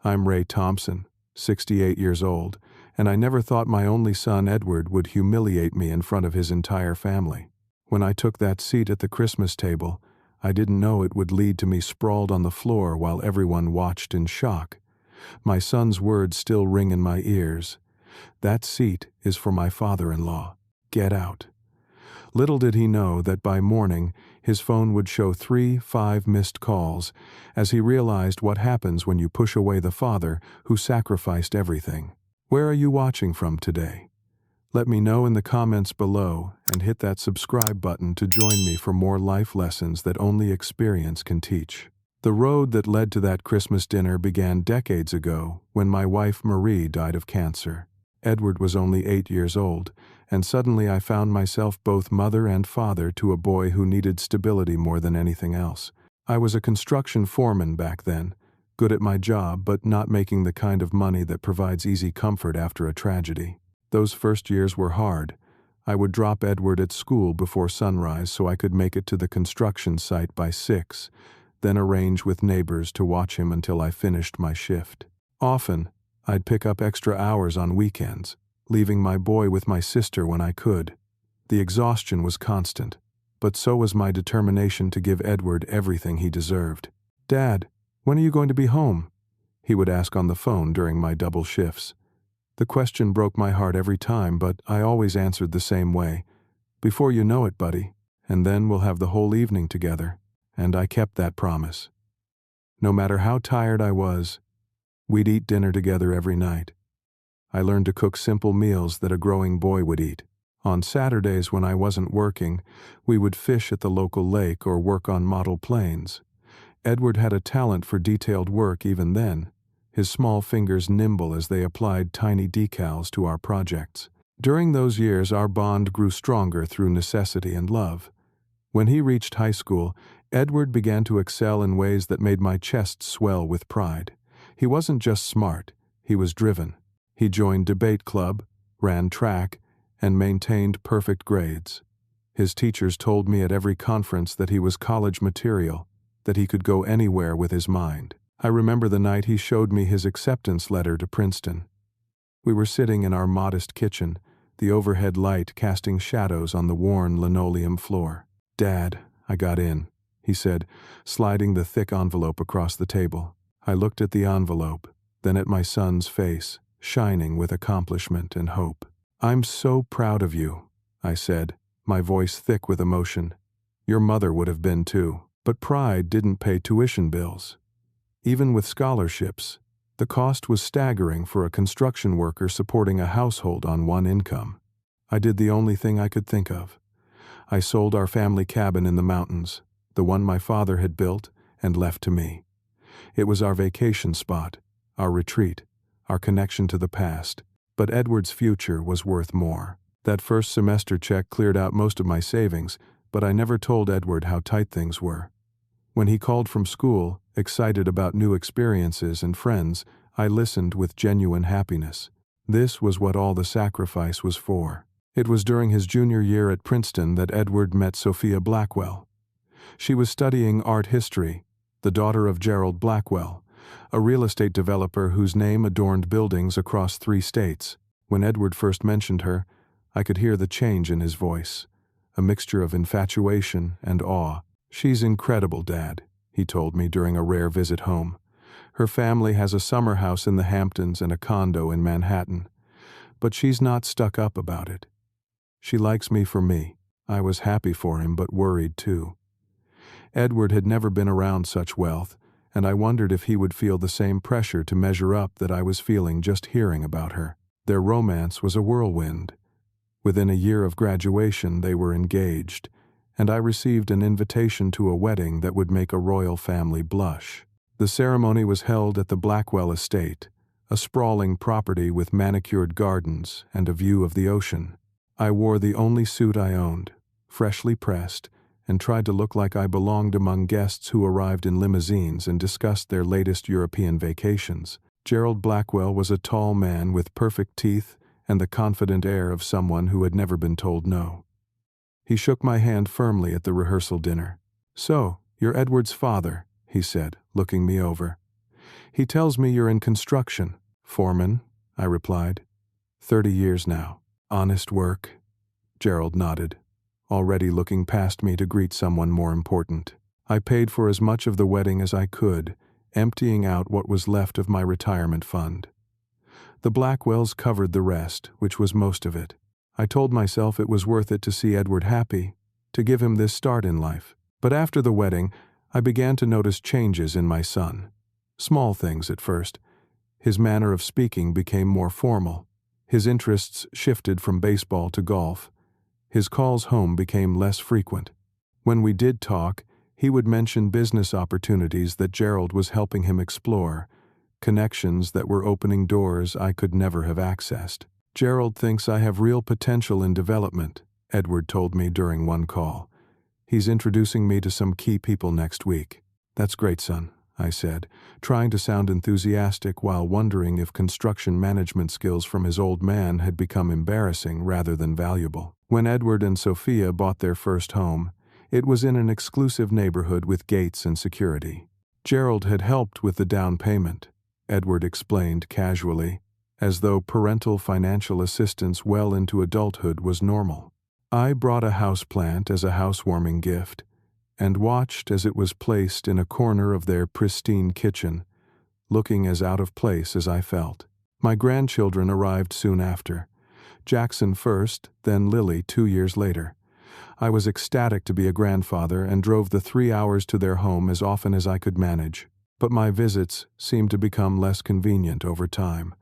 I'm Ray Thompson, 68 years old, and I never thought my only son Edward would humiliate me in front of his entire family. When I took that seat at the Christmas table, I didn't know it would lead to me sprawled on the floor while everyone watched in shock. My son's words still ring in my ears. That seat is for my father-in-law. Get out. Little did he know that by morning, his phone would show 5 missed calls as he realized what happens when you push away the father who sacrificed everything. Where are you watching from today? Let me know in the comments below and hit that subscribe button to join me for more life lessons that only experience can teach. The road that led to that Christmas dinner began decades ago when my wife Marie died of cancer. Edward was only 8 years old, and suddenly I found myself both mother and father to a boy who needed stability more than anything else. I was a construction foreman back then, good at my job but not making the kind of money that provides easy comfort after a tragedy. Those first years were hard. I would drop Edward at school before sunrise so I could make it to the construction site by 6, then arrange with neighbors to watch him until I finished my shift. Often, I'd pick up extra hours on weekends, leaving my boy with my sister when I could. The exhaustion was constant, but so was my determination to give Edward everything he deserved. "Dad, when are you going to be home?" he would ask on the phone during my double shifts. The question broke my heart every time, but I always answered the same way. "Before you know it, buddy, and then we'll have the whole evening together." And I kept that promise. No matter how tired I was, we'd eat dinner together every night. I learned to cook simple meals that a growing boy would eat. On Saturdays when I wasn't working, we would fish at the local lake or work on model planes. Edward had a talent for detailed work even then, his small fingers nimble as they applied tiny decals to our projects. During those years, our bond grew stronger through necessity and love. When he reached high school, Edward began to excel in ways that made my chest swell with pride. He wasn't just smart, he was driven. He joined debate club, ran track, and maintained perfect grades. His teachers told me at every conference that he was college material, that he could go anywhere with his mind. I remember the night he showed me his acceptance letter to Princeton. We were sitting in our modest kitchen, the overhead light casting shadows on the worn linoleum floor. "Dad, I got in," he said, sliding the thick envelope across the table. I looked at the envelope, then at my son's face, shining with accomplishment and hope. "I'm so proud of you," I said, my voice thick with emotion. "Your mother would have been too." But pride didn't pay tuition bills. Even with scholarships, the cost was staggering for a construction worker supporting a household on one income. I did the only thing I could think of. I sold our family cabin in the mountains, the one my father had built and left to me. It was our vacation spot, our retreat, our connection to the past. But Edward's future was worth more. That first semester check cleared out most of my savings, but I never told Edward how tight things were. When he called from school, excited about new experiences and friends, I listened with genuine happiness. This was what all the sacrifice was for. It was during his junior year at Princeton that Edward met Sophia Blackwell. She was studying art history, the daughter of Gerald Blackwell, a real estate developer whose name adorned buildings across 3 states. When Edward first mentioned her, I could hear the change in his voice, a mixture of infatuation and awe. "She's incredible, Dad," he told me during a rare visit home. "Her family has a summer house in the Hamptons and a condo in Manhattan. But she's not stuck up about it. She likes me for me." I was happy for him, but worried too. Edward had never been around such wealth, and I wondered if he would feel the same pressure to measure up that I was feeling just hearing about her. Their romance was a whirlwind. Within a year of graduation, they were engaged, and I received an invitation to a wedding that would make a royal family blush. The ceremony was held at the Blackwell estate, a sprawling property with manicured gardens and a view of the ocean. I wore the only suit I owned, freshly pressed, and tried to look like I belonged among guests who arrived in limousines and discussed their latest European vacations. Gerald Blackwell was a tall man with perfect teeth and the confident air of someone who had never been told no. He shook my hand firmly at the rehearsal dinner. "So, you're Edward's father," he said, looking me over. He tells me you're in construction. Foreman, I replied. 30 years now. Honest work? Gerald nodded, already looking past me to greet someone more important. I paid for as much of the wedding as I could, emptying out what was left of my retirement fund. The Blackwells covered the rest, which was most of it. I told myself it was worth it to see Edward happy, to give him this start in life. But after the wedding, I began to notice changes in my son. Small things at first. His manner of speaking became more formal. His interests shifted from baseball to golf. His calls home became less frequent. When we did talk, he would mention business opportunities that Gerald was helping him explore, connections that were opening doors I could never have accessed. Gerald thinks I have real potential in development, Edward told me during one call. He's introducing me to some key people next week. That's great, son, I said, trying to sound enthusiastic while wondering if construction management skills from his old man had become embarrassing rather than valuable. When Edward and Sophia bought their first home, it was in an exclusive neighborhood with gates and security. Gerald had helped with the down payment, Edward explained casually, as though parental financial assistance well into adulthood was normal. I brought a houseplant as a housewarming gift, and watched as it was placed in a corner of their pristine kitchen, looking as out of place as I felt. My grandchildren arrived soon after. Jackson first, then Lily 2 years later. I was ecstatic to be a grandfather and drove the 3 hours to their home as often as I could manage. But my visits seemed to become less convenient over time.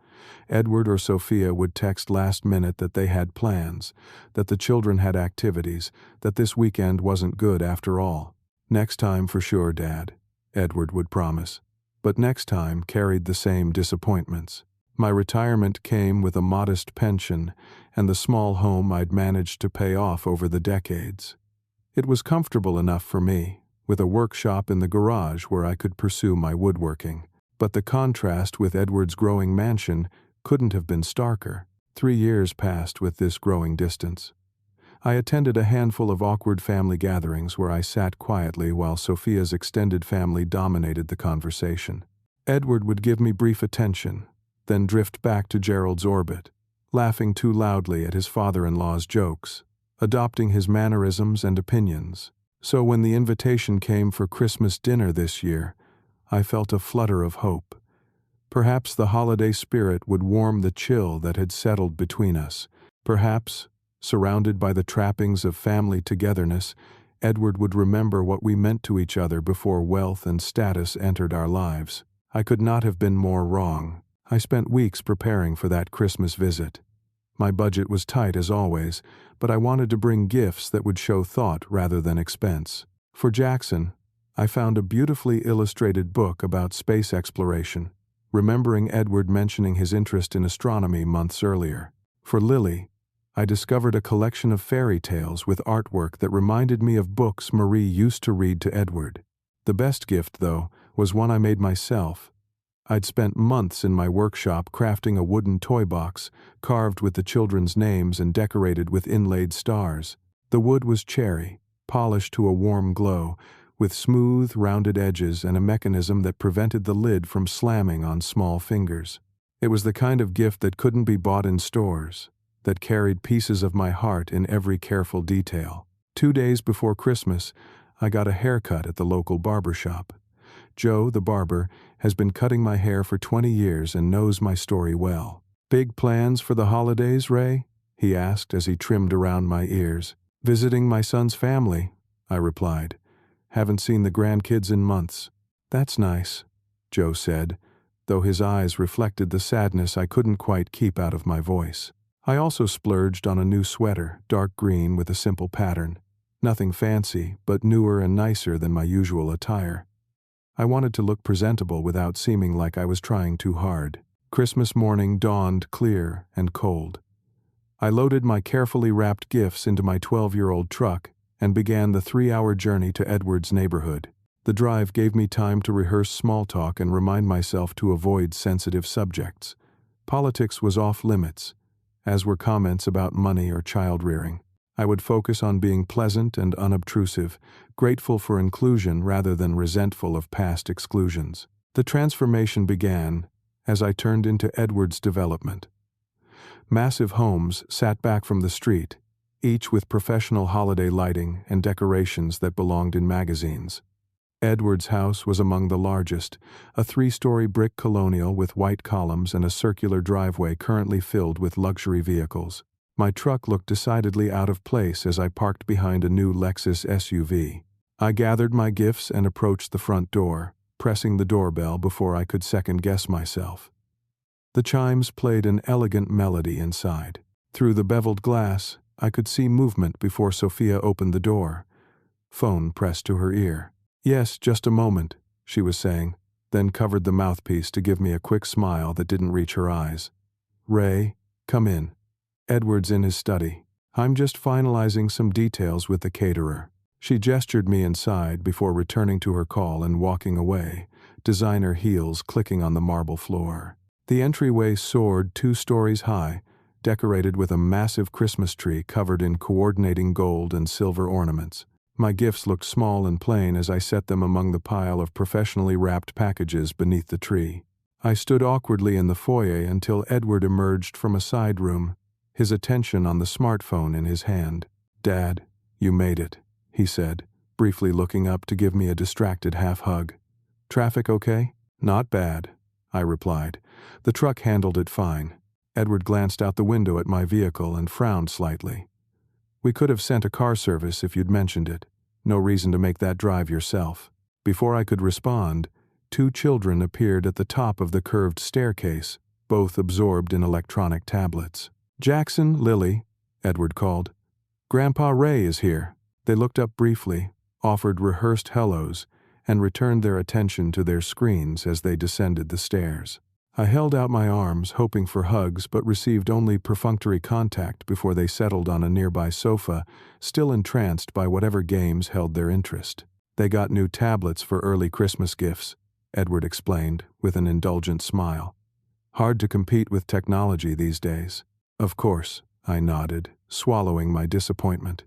Edward or Sophia would text last minute that they had plans, that the children had activities, that this weekend wasn't good after all. Next time for sure, Dad, Edward would promise. But next time carried the same disappointments. My retirement came with a modest pension and the small home I'd managed to pay off over the decades. It was comfortable enough for me, with a workshop in the garage where I could pursue my woodworking. But the contrast with Edward's growing mansion couldn't have been starker. 3 years passed with this growing distance. I attended a handful of awkward family gatherings where I sat quietly while Sophia's extended family dominated the conversation. Edward would give me brief attention, then drift back to Gerald's orbit, laughing too loudly at his father-in-law's jokes, adopting his mannerisms and opinions. So when the invitation came for Christmas dinner this year, I felt a flutter of hope. Perhaps the holiday spirit would warm the chill that had settled between us. Perhaps, surrounded by the trappings of family togetherness, Edward would remember what we meant to each other before wealth and status entered our lives. I could not have been more wrong. I spent weeks preparing for that Christmas visit. My budget was tight as always, but I wanted to bring gifts that would show thought rather than expense. For Jackson, I found a beautifully illustrated book about space exploration, remembering Edward mentioning his interest in astronomy months earlier. For Lily, I discovered a collection of fairy tales with artwork that reminded me of books Marie used to read to Edward. The best gift, though, was one I made myself. I'd spent months in my workshop crafting a wooden toy box, carved with the children's names and decorated with inlaid stars. The wood was cherry, polished to a warm glow, with smooth, rounded edges and a mechanism that prevented the lid from slamming on small fingers. It was the kind of gift that couldn't be bought in stores, that carried pieces of my heart in every careful detail. 2 days before Christmas, I got a haircut at the local barber shop. Joe, the barber, has been cutting my hair for 20 years and knows my story well. "Big plans for the holidays, Ray?" he asked as he trimmed around my ears. "Visiting my son's family," I replied. "Haven't seen the grandkids in months." "That's nice," Joe said, though his eyes reflected the sadness I couldn't quite keep out of my voice. I also splurged on a new sweater, dark green with a simple pattern. Nothing fancy, but newer and nicer than my usual attire. I wanted to look presentable without seeming like I was trying too hard. Christmas morning dawned clear and cold. I loaded my carefully wrapped gifts into my 12-year-old truck and began the 3-hour journey to Edward's neighborhood. The drive gave me time to rehearse small talk and remind myself to avoid sensitive subjects. Politics was off limits, as were comments about money or child-rearing. I would focus on being pleasant and unobtrusive, grateful for inclusion rather than resentful of past exclusions. The transformation began as I turned into Edward's development. Massive homes sat back from the street, each with professional holiday lighting and decorations that belonged in magazines. Edward's house was among the largest, a 3-story brick colonial with white columns and a circular driveway currently filled with luxury vehicles. My truck looked decidedly out of place as I parked behind a new Lexus SUV. I gathered my gifts and approached the front door, pressing the doorbell before I could second-guess myself. The chimes played an elegant melody inside. Through the beveled glass, I could see movement before Sophia opened the door. Phone pressed to her ear. "Yes, just a moment," she was saying, then covered the mouthpiece to give me a quick smile that didn't reach her eyes. "Ray, come in. Edward's in his study. I'm just finalizing some details with the caterer." She gestured me inside before returning to her call and walking away, designer heels clicking on the marble floor. The entryway soared 2 stories high, decorated with a massive Christmas tree covered in coordinating gold and silver ornaments. My gifts looked small and plain as I set them among the pile of professionally wrapped packages beneath the tree. I stood awkwardly in the foyer until Edward emerged from a side room, his attention on the smartphone in his hand. "Dad, you made it," he said, briefly looking up to give me a distracted half-hug. "Traffic okay?" "Not bad," I replied. "The truck handled it fine." Edward glanced out the window at my vehicle and frowned slightly. "We could have sent a car service if you'd mentioned it. No reason to make that drive yourself." Before I could respond, 2 children appeared at the top of the curved staircase, both absorbed in electronic tablets. "Jackson, Lily," Edward called. "Grandpa Ray is here." They looked up briefly, offered rehearsed hellos, and returned their attention to their screens as they descended the stairs. I held out my arms, hoping for hugs, but received only perfunctory contact before they settled on a nearby sofa, still entranced by whatever games held their interest. "They got new tablets for early Christmas gifts," Edward explained, with an indulgent smile. "Hard to compete with technology these days." "Of course," I nodded, swallowing my disappointment.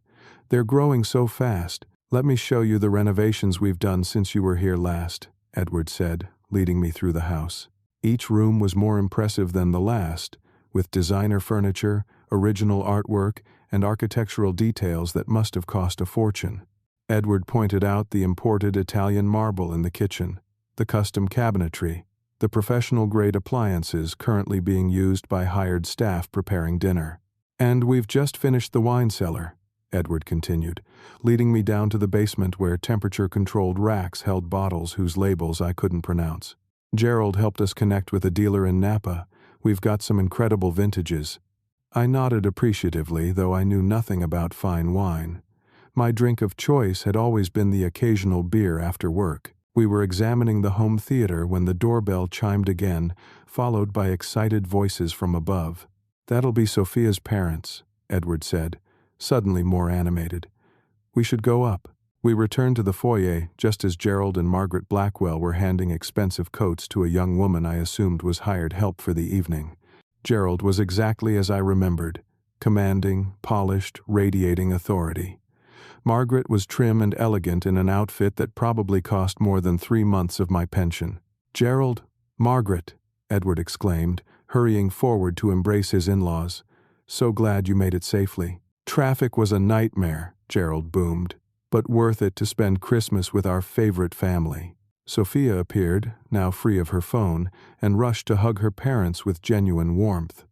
"They're growing so fast. Let me show you the renovations we've done since you were here last," Edward said, leading me through the house. Each room was more impressive than the last, with designer furniture, original artwork, and architectural details that must have cost a fortune. Edward pointed out the imported Italian marble in the kitchen, the custom cabinetry, the professional-grade appliances currently being used by hired staff preparing dinner. "And we've just finished the wine cellar," Edward continued, leading me down to the basement where temperature-controlled racks held bottles whose labels I couldn't pronounce. "Gerald helped us connect with a dealer in Napa. We've got some incredible vintages." I nodded appreciatively, though I knew nothing about fine wine. My drink of choice had always been the occasional beer after work. We were examining the home theater when the doorbell chimed again, followed by excited voices from above. "That'll be Sophia's parents," Edward said, suddenly more animated. "We should go up." We returned to the foyer just as Gerald and Margaret Blackwell were handing expensive coats to a young woman I assumed was hired help for the evening. Gerald was exactly as I remembered, commanding, polished, radiating authority. Margaret was trim and elegant in an outfit that probably cost more than 3 months of my pension. "Gerald, Margaret," Edward exclaimed, hurrying forward to embrace his in-laws. "So glad you made it safely." "Traffic was a nightmare," Gerald boomed, "but worth it to spend Christmas with our favorite family." Sophia appeared, now free of her phone, and rushed to hug her parents with genuine warmth.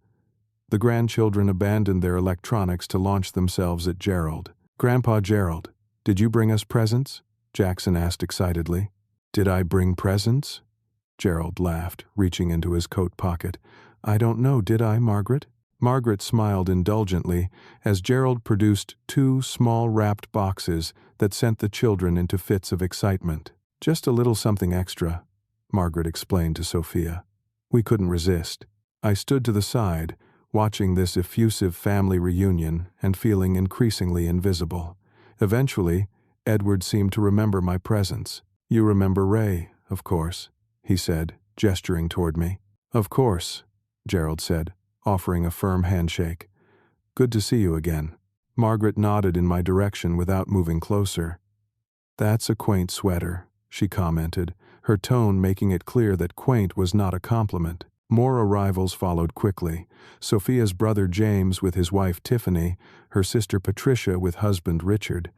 The grandchildren abandoned their electronics to launch themselves at Gerald. "Grandpa Gerald, did you bring us presents?" Jackson asked excitedly. "Did I bring presents?" Gerald laughed, reaching into his coat pocket. "I don't know, did I, Margaret?" Margaret smiled indulgently as Gerald produced 2 small wrapped boxes that sent the children into fits of excitement. "Just a little something extra," Margaret explained to Sophia. We couldn't resist. I stood to the side, watching this effusive family reunion and feeling increasingly invisible. Eventually, Edward seemed to remember my presence. "You remember Ray, of course," he said, gesturing toward me. "Of course," Gerald said, offering a firm handshake. "Good to see you again." Margaret nodded in my direction without moving closer. "That's a quaint sweater," she commented, her tone making it clear that quaint was not a compliment. More arrivals followed quickly. Sophia's brother James with his wife Tiffany, her sister Patricia with husband Richard,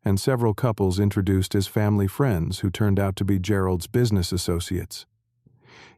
and several couples introduced as family friends who turned out to be Gerald's business associates.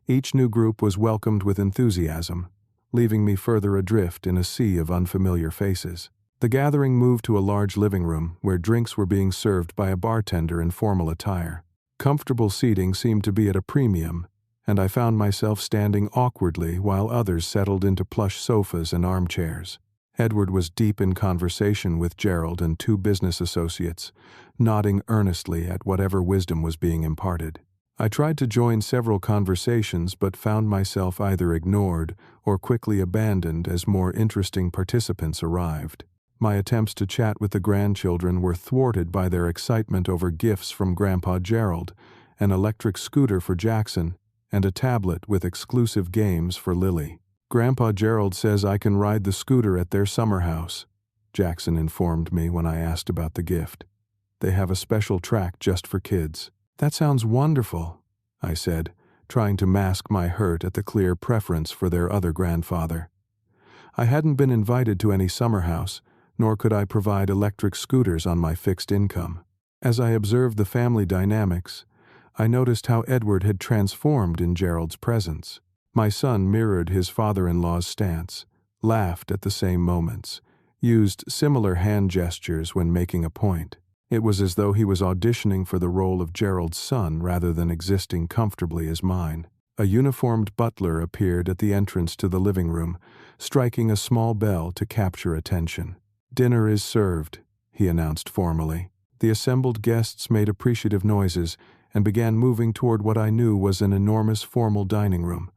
Each new group was welcomed with enthusiasm, leaving me further adrift in a sea of unfamiliar faces. The gathering moved to a large living room where drinks were being served by a bartender in formal attire. Comfortable seating seemed to be at a premium, and I found myself standing awkwardly while others settled into plush sofas and armchairs. Edward was deep in conversation with Gerald and two business associates, nodding earnestly at whatever wisdom was being imparted. I tried to join several conversations but found myself either ignored or quickly abandoned as more interesting participants arrived. My attempts to chat with the grandchildren were thwarted by their excitement over gifts from Grandpa Gerald, an electric scooter for Jackson, and a tablet with exclusive games for Lily. "Grandpa Gerald says I can ride the scooter at their summer house," Jackson informed me when I asked about the gift. "They have a special track just for kids." "That sounds wonderful," I said, trying to mask my hurt at the clear preference for their other grandfather. I hadn't been invited to any summer house, nor could I provide electric scooters on my fixed income. As I observed the family dynamics, I noticed how Edward had transformed in Gerald's presence. My son mirrored his father-in-law's stance, laughed at the same moments, used similar hand gestures when making a point. It was as though he was auditioning for the role of Gerald's son rather than existing comfortably as mine. A uniformed butler appeared at the entrance to the living room, striking a small bell to capture attention. "Dinner is served," he announced formally. The assembled guests made appreciative noises and began moving toward what I knew was an enormous formal dining room.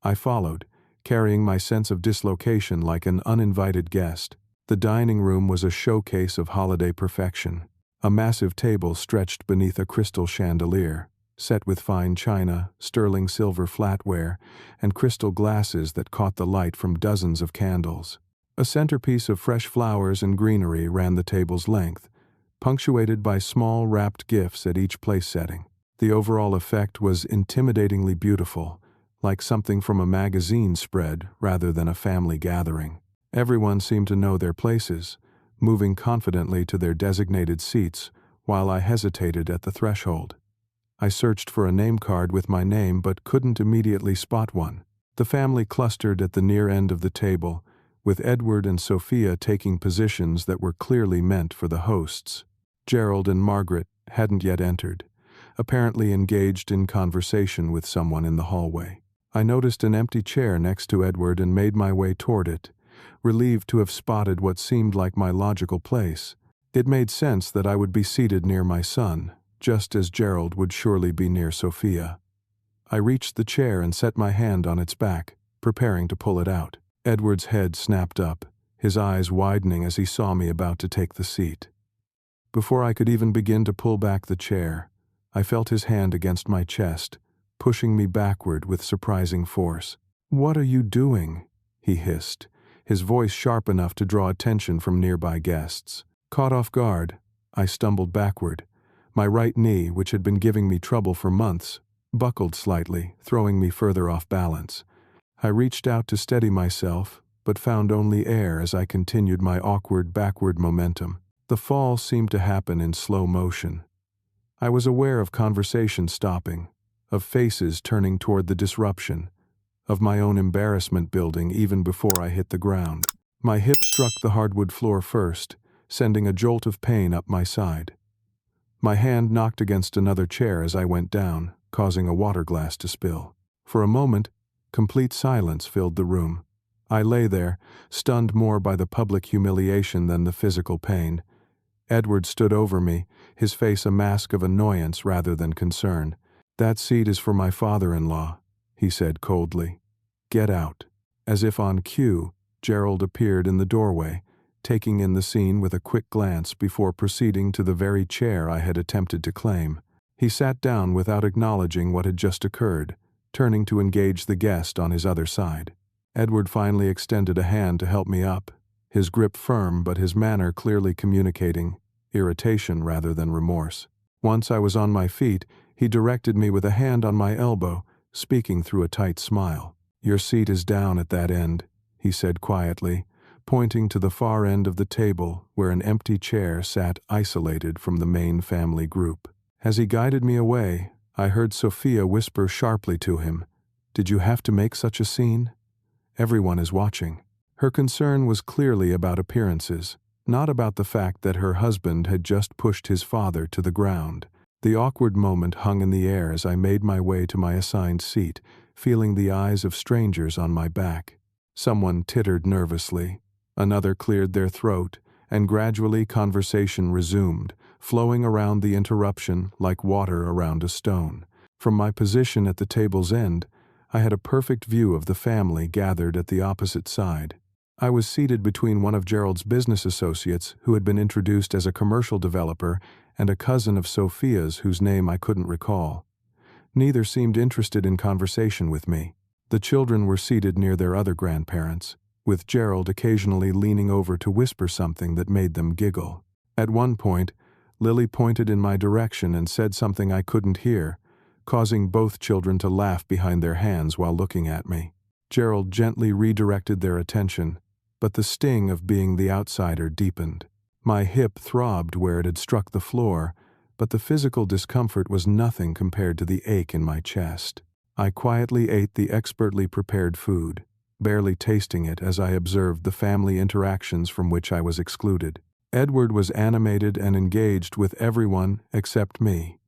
I followed, carrying my sense of dislocation like an uninvited guest. The dining room was a showcase of holiday perfection. A massive table stretched beneath a crystal chandelier, set with fine china, sterling silver flatware, and crystal glasses that caught the light from dozens of candles. A centerpiece of fresh flowers and greenery ran the table's length, punctuated by small wrapped gifts at each place setting. The overall effect was intimidatingly beautiful, like something from a magazine spread rather than a family gathering. Everyone seemed to know their places, moving confidently to their designated seats while I hesitated at the threshold. I searched for a name card with my name but couldn't immediately spot one. The family clustered at the near end of the table, with Edward and Sophia taking positions that were clearly meant for the hosts. Gerald and Margaret hadn't yet entered, apparently engaged in conversation with someone in the hallway. I noticed an empty chair next to Edward and made my way toward it, relieved to have spotted what seemed like my logical place. It made sense that I would be seated near my son, just as Gerald would surely be near Sophia. I reached the chair and set my hand on its back, preparing to pull it out. Edward's head snapped up, his eyes widening as he saw me about to take the seat. Before I could even begin to pull back the chair, I felt his hand against my chest, pushing me backward with surprising force. "What are you doing?" he hissed, his voice sharp enough to draw attention from nearby guests. Caught off guard, I stumbled backward. My right knee, which had been giving me trouble for months, buckled slightly, throwing me further off balance. I reached out to steady myself, but found only air as I continued my awkward backward momentum. The fall seemed to happen in slow motion. I was aware of conversation stopping, of faces turning toward the disruption, of my own embarrassment building even before I hit the ground. My hip struck the hardwood floor first, sending a jolt of pain up my side. My hand knocked against another chair as I went down, causing a water glass to spill. For a moment, complete silence filled the room. I lay there, stunned more by the public humiliation than the physical pain. Edward stood over me, his face a mask of annoyance rather than concern. "That seat is for my father-in-law," he said coldly. "Get out." As if on cue, Gerald appeared in the doorway, taking in the scene with a quick glance before proceeding to the very chair I had attempted to claim. He sat down without acknowledging what had just occurred, turning to engage the guest on his other side. Edward finally extended a hand to help me up, his grip firm but his manner clearly communicating irritation rather than remorse. Once I was on my feet, He directed me with a hand on my elbow, speaking through a tight smile. "Your seat is down at that end," he said quietly, pointing to the far end of the table where an empty chair sat isolated from the main family group. As he guided me away, I heard Sophia whisper sharply to him, "Did you have to make such a scene? Everyone is watching." Her concern was clearly about appearances, not about the fact that her husband had just pushed his father to the ground. The awkward moment hung in the air as I made my way to my assigned seat, feeling the eyes of strangers on my back. Someone tittered nervously, another cleared their throat, and gradually conversation resumed, flowing around the interruption like water around a stone. From my position at the table's end, I had a perfect view of the family gathered at the opposite side. I was seated between one of Gerald's business associates, who had been introduced as a commercial developer, and a cousin of Sophia's whose name I couldn't recall. Neither seemed interested in conversation with me. The children were seated near their other grandparents, with Gerald occasionally leaning over to whisper something that made them giggle. At one point, Lily pointed in my direction and said something I couldn't hear, causing both children to laugh behind their hands while looking at me. Gerald gently redirected their attention, but the sting of being the outsider deepened. My hip throbbed where it had struck the floor, but the physical discomfort was nothing compared to the ache in my chest. I quietly ate the expertly prepared food, barely tasting it as I observed the family interactions from which I was excluded. Edward was animated and engaged with everyone except me.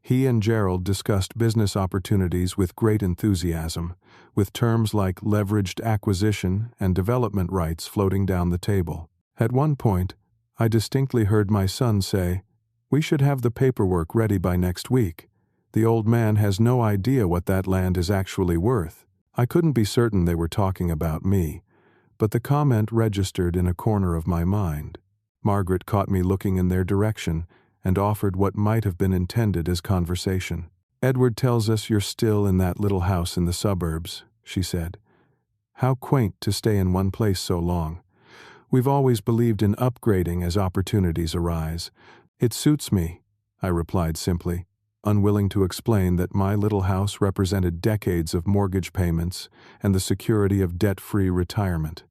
He and Gerald discussed business opportunities with great enthusiasm, with terms like leveraged acquisition and development rights floating down the table. At one point, I distinctly heard my son say, "We should have the paperwork ready by next week. The old man has no idea what that land is actually worth." I couldn't be certain they were talking about me, but the comment registered in a corner of my mind. Margaret caught me looking in their direction and offered what might have been intended as conversation. "Edward tells us you're still in that little house in the suburbs," she said. "How quaint to stay in one place so long. We've always believed in upgrading as opportunities arise." "It suits me," I replied simply, unwilling to explain that my little house represented decades of mortgage payments and the security of debt-free retirement.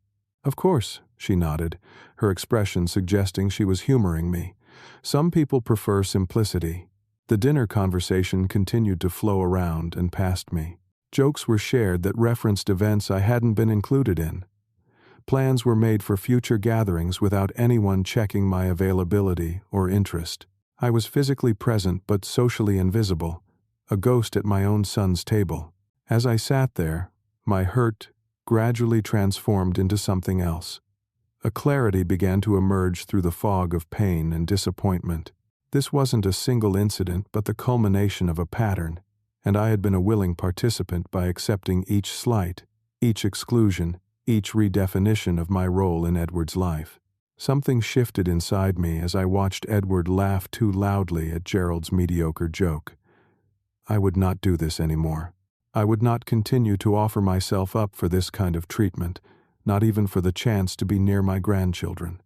"Of course," she nodded, her expression suggesting she was humoring me. "Some people prefer simplicity." The dinner conversation continued to flow around and past me. Jokes were shared that referenced events I hadn't been included in. Plans were made for future gatherings without anyone checking my availability or interest. I was physically present but socially invisible, a ghost at my own son's table. As I sat there, my hurt gradually transformed into something else. A clarity began to emerge through the fog of pain and disappointment. This wasn't a single incident but the culmination of a pattern, and I had been a willing participant by accepting each slight, each exclusion, each redefinition of my role in Edward's life. Something shifted inside me as I watched Edward laugh too loudly at Gerald's mediocre joke. I would not do this anymore. I would not continue to offer myself up for this kind of treatment, not even for the chance to be near my grandchildren.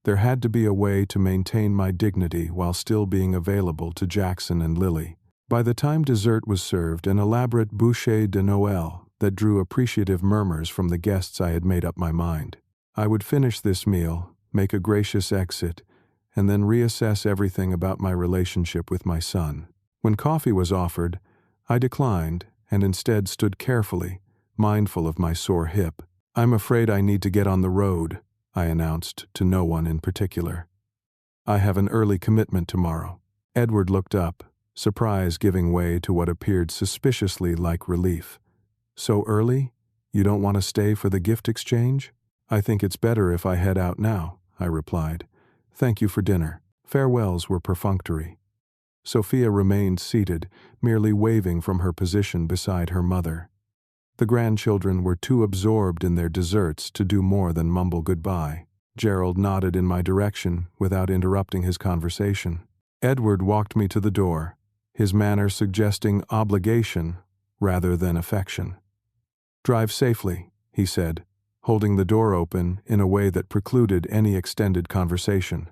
There had to be a way to maintain my dignity while still being available to Jackson and Lily. By the time dessert was served, an elaborate bouchée de Noël that drew appreciative murmurs from the guests, I had made up my mind. I would finish this meal, make a gracious exit, and then reassess everything about my relationship with my son. When coffee was offered, I declined and instead stood carefully, mindful of my sore hip. "I'm afraid I need to get on the road," I announced to no one in particular. "I have an early commitment tomorrow." Edward looked up, surprise giving way to what appeared suspiciously like relief. "So early? You don't want to stay for the gift exchange?" "I think it's better if I head out now," I replied. "Thank you for dinner." Farewells were perfunctory. Sophia remained seated, merely waving from her position beside her mother. The grandchildren were too absorbed in their desserts to do more than mumble goodbye. Gerald nodded in my direction without interrupting his conversation. Edward walked me to the door, his manner suggesting obligation rather than affection. "Drive safely," he said, holding the door open in a way that precluded any extended conversation.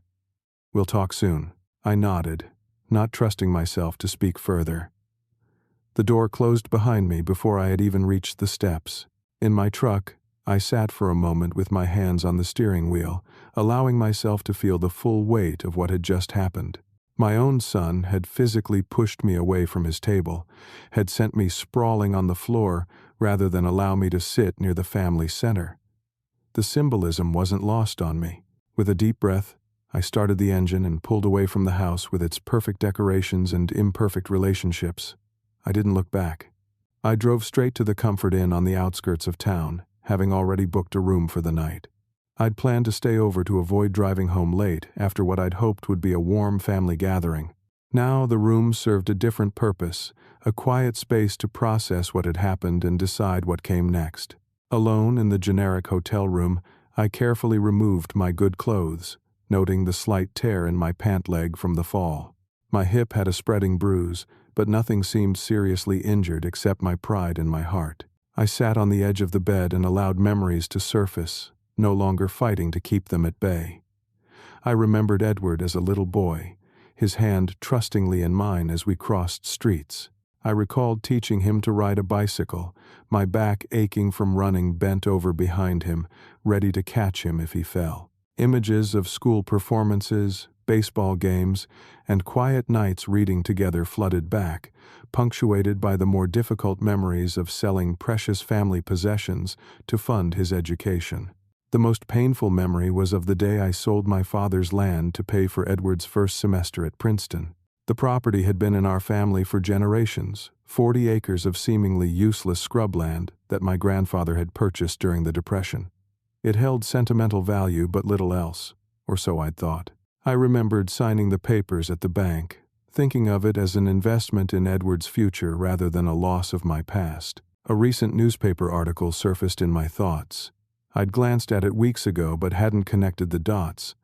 "We'll talk soon." I nodded, not trusting myself to speak further. The door closed behind me before I had even reached the steps. In my truck, I sat for a moment with my hands on the steering wheel, allowing myself to feel the full weight of what had just happened. My own son had physically pushed me away from his table, had sent me sprawling on the floor rather than allow me to sit near the family center. The symbolism wasn't lost on me. With a deep breath, I started the engine and pulled away from the house with its perfect decorations and imperfect relationships. I didn't look back. I drove straight to the Comfort Inn on the outskirts of town, having already booked a room for the night. I'd planned to stay over to avoid driving home late after what I'd hoped would be a warm family gathering. Now the room served a different purpose, a quiet space to process what had happened and decide what came next. Alone in the generic hotel room, I carefully removed my good clothes, noting the slight tear in my pant leg from the fall. My hip had a spreading bruise, but nothing seemed seriously injured except my pride in my heart. I sat on the edge of the bed and allowed memories to surface, no longer fighting to keep them at bay. I remembered Edward as a little boy, his hand trustingly in mine as we crossed streets. I recalled teaching him to ride a bicycle, my back aching from running bent over behind him, ready to catch him if he fell. Images of school performances, baseball games, and quiet nights reading together flooded back, punctuated by the more difficult memories of selling precious family possessions to fund his education. The most painful memory was of the day I sold my father's land to pay for Edward's first semester at Princeton. The property had been in our family for generations, 40 acres of seemingly useless scrubland that my grandfather had purchased during the Depression. It held sentimental value but little else, or so I'd thought. I remembered signing the papers at the bank, thinking of it as an investment in Edward's future rather than a loss of my past. A recent newspaper article surfaced in my thoughts. I'd glanced at it weeks ago but hadn't connected the dots.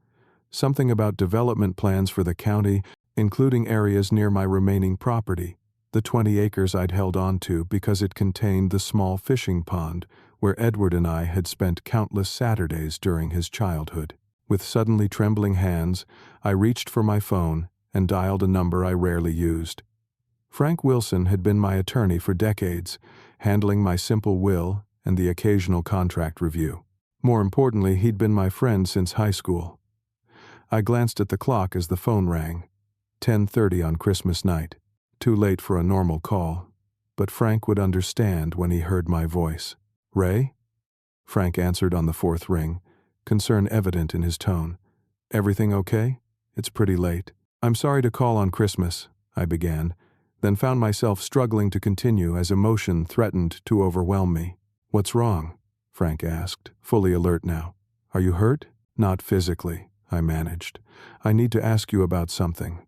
Something about development plans for the county, including areas near my remaining property, the 20 acres I'd held on to because it contained the small fishing pond where Edward and I had spent countless Saturdays during his childhood. With suddenly trembling hands, I reached for my phone and dialed a number I rarely used. Frank Wilson had been my attorney for decades, handling my simple will and the occasional contract review. More importantly, he'd been my friend since high school. I glanced at the clock as the phone rang. 10:30 on Christmas night. Too late for a normal call, but Frank would understand when he heard my voice. "Ray?" Frank answered on the fourth ring, concern evident in his tone. "Everything okay? It's pretty late." "I'm sorry to call on Christmas," I began, then found myself struggling to continue as emotion threatened to overwhelm me. "What's wrong?" Frank asked, fully alert now. "Are you hurt?" "Not physically," I managed. "I need to ask you about something.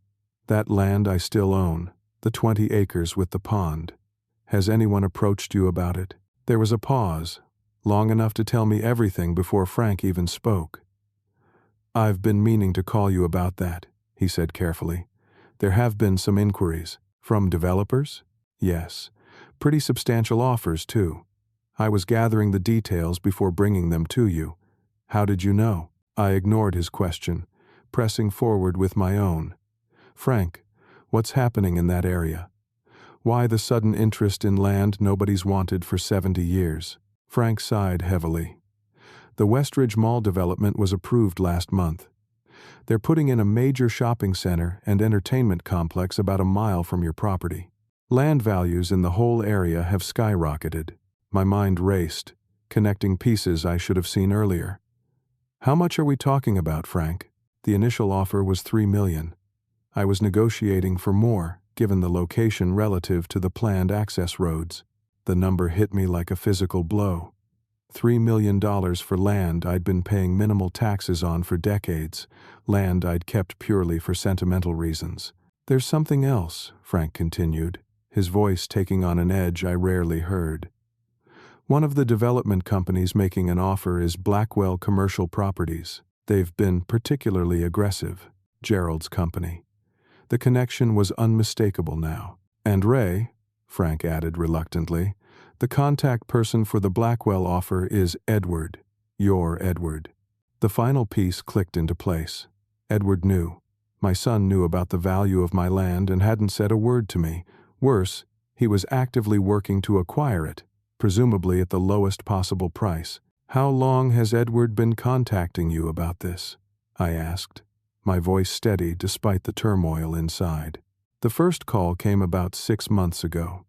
That land I still own, the 20 acres with the pond. Has anyone approached you about it?" There was a pause, long enough to tell me everything before Frank even spoke. "I've been meaning to call you about that," he said carefully. "There have been some inquiries. From developers?" "Yes. Pretty substantial offers, too. I was gathering the details before bringing them to you. How did you know?" I ignored his question, pressing forward with my own. "Frank, what's happening in that area? Why the sudden interest in land nobody's wanted for 70 years? Frank sighed heavily. "The Westridge Mall development was approved last month. They're putting in a major shopping center and entertainment complex about a mile from your property. Land values in the whole area have skyrocketed." My mind raced, connecting pieces I should have seen earlier. "How much are we talking about, Frank?" The initial offer was $3 million. I was negotiating for more, given the location relative to the planned access roads. The number hit me like a physical blow. $3 million for land I'd been paying minimal taxes on for decades, land I'd kept purely for sentimental reasons. "There's something else," Frank continued, his voice taking on an edge I rarely heard. "One of the development companies making an offer is Blackwell Commercial Properties. They've been particularly aggressive. Gerald's company." The connection was unmistakable now. "And Ray," Frank added reluctantly, "the contact person for the Blackwell offer is Edward. Your Edward." The final piece clicked into place. Edward knew. My son knew about the value of my land and hadn't said a word to me. Worse, he was actively working to acquire it, presumably at the lowest possible price. "How long has Edward been contacting you about this?" I asked, my voice steady despite the turmoil inside. "The first call came about 6 months ago.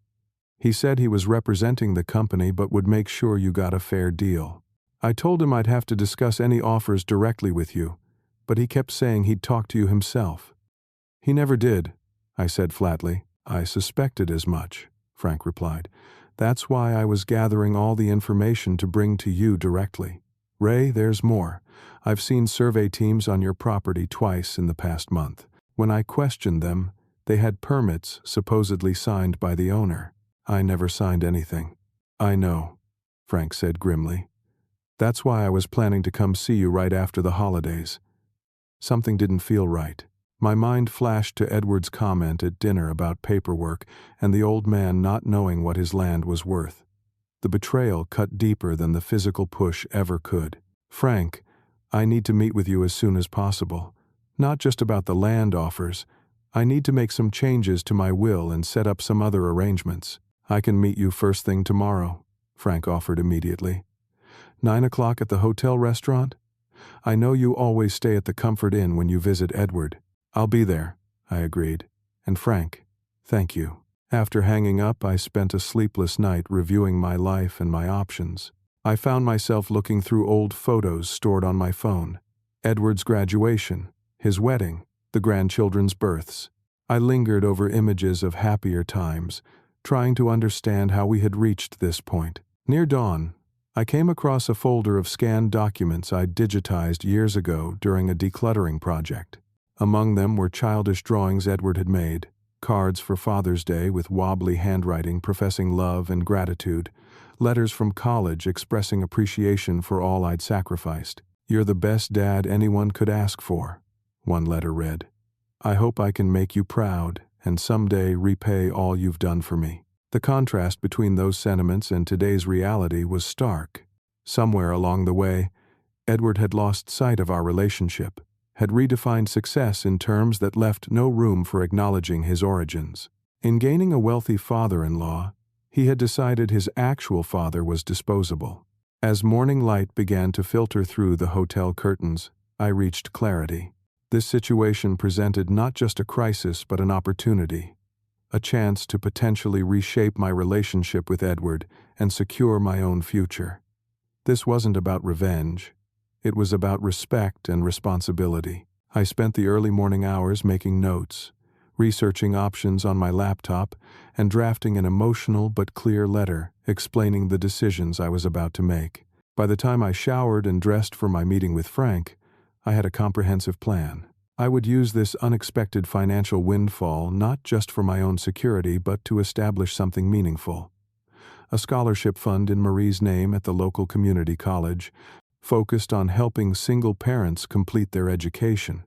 He said he was representing the company but would make sure you got a fair deal. I told him I'd have to discuss any offers directly with you, but he kept saying he'd talk to you himself." "He never did," I said flatly. "I suspected as much," Frank replied. "That's why I was gathering all the information to bring to you directly. Ray, there's more. I've seen survey teams on your property twice in the past month. When I questioned them, they had permits supposedly signed by the owner. I never signed anything." "I know," Frank said grimly. "That's why I was planning to come see you right after the holidays. Something didn't feel right." My mind flashed to Edward's comment at dinner about paperwork and the old man not knowing what his land was worth. The betrayal cut deeper than the physical push ever could. "Frank, I need to meet with you as soon as possible. Not just about the land offers. I need to make some changes to my will and set up some other arrangements." "I can meet you first thing tomorrow," Frank offered immediately. 9 o'clock at the hotel restaurant? I know you always stay at the Comfort Inn when you visit Edward. "I'll be there," I agreed. "And Frank, thank you." After hanging up, I spent a sleepless night reviewing my life and my options. I found myself looking through old photos stored on my phone. Edward's graduation, his wedding, the grandchildren's births. I lingered over images of happier times, trying to understand how we had reached this point. Near dawn, I came across a folder of scanned documents I'd digitized years ago during a decluttering project. Among them were childish drawings Edward had made, cards for Father's Day with wobbly handwriting professing love and gratitude, letters from college expressing appreciation for all I'd sacrificed. "You're the best dad anyone could ask for," one letter read. "I hope I can make you proud and someday repay all you've done for me." The contrast between those sentiments and today's reality was stark. Somewhere along the way, Edward had lost sight of our relationship, had redefined success in terms that left no room for acknowledging his origins. In gaining a wealthy father-in-law, he had decided his actual father was disposable. As morning light began to filter through the hotel curtains, I reached clarity. This situation presented not just a crisis but an opportunity, a chance to potentially reshape my relationship with Edward and secure my own future. This wasn't about revenge. It was about respect and responsibility. I spent the early morning hours making notes, researching options on my laptop, and drafting an emotional but clear letter explaining the decisions I was about to make. By the time I showered and dressed for my meeting with Frank, I had a comprehensive plan. I would use this unexpected financial windfall not just for my own security but to establish something meaningful. A scholarship fund in Marie's name at the local community college, focused on helping single parents complete their education.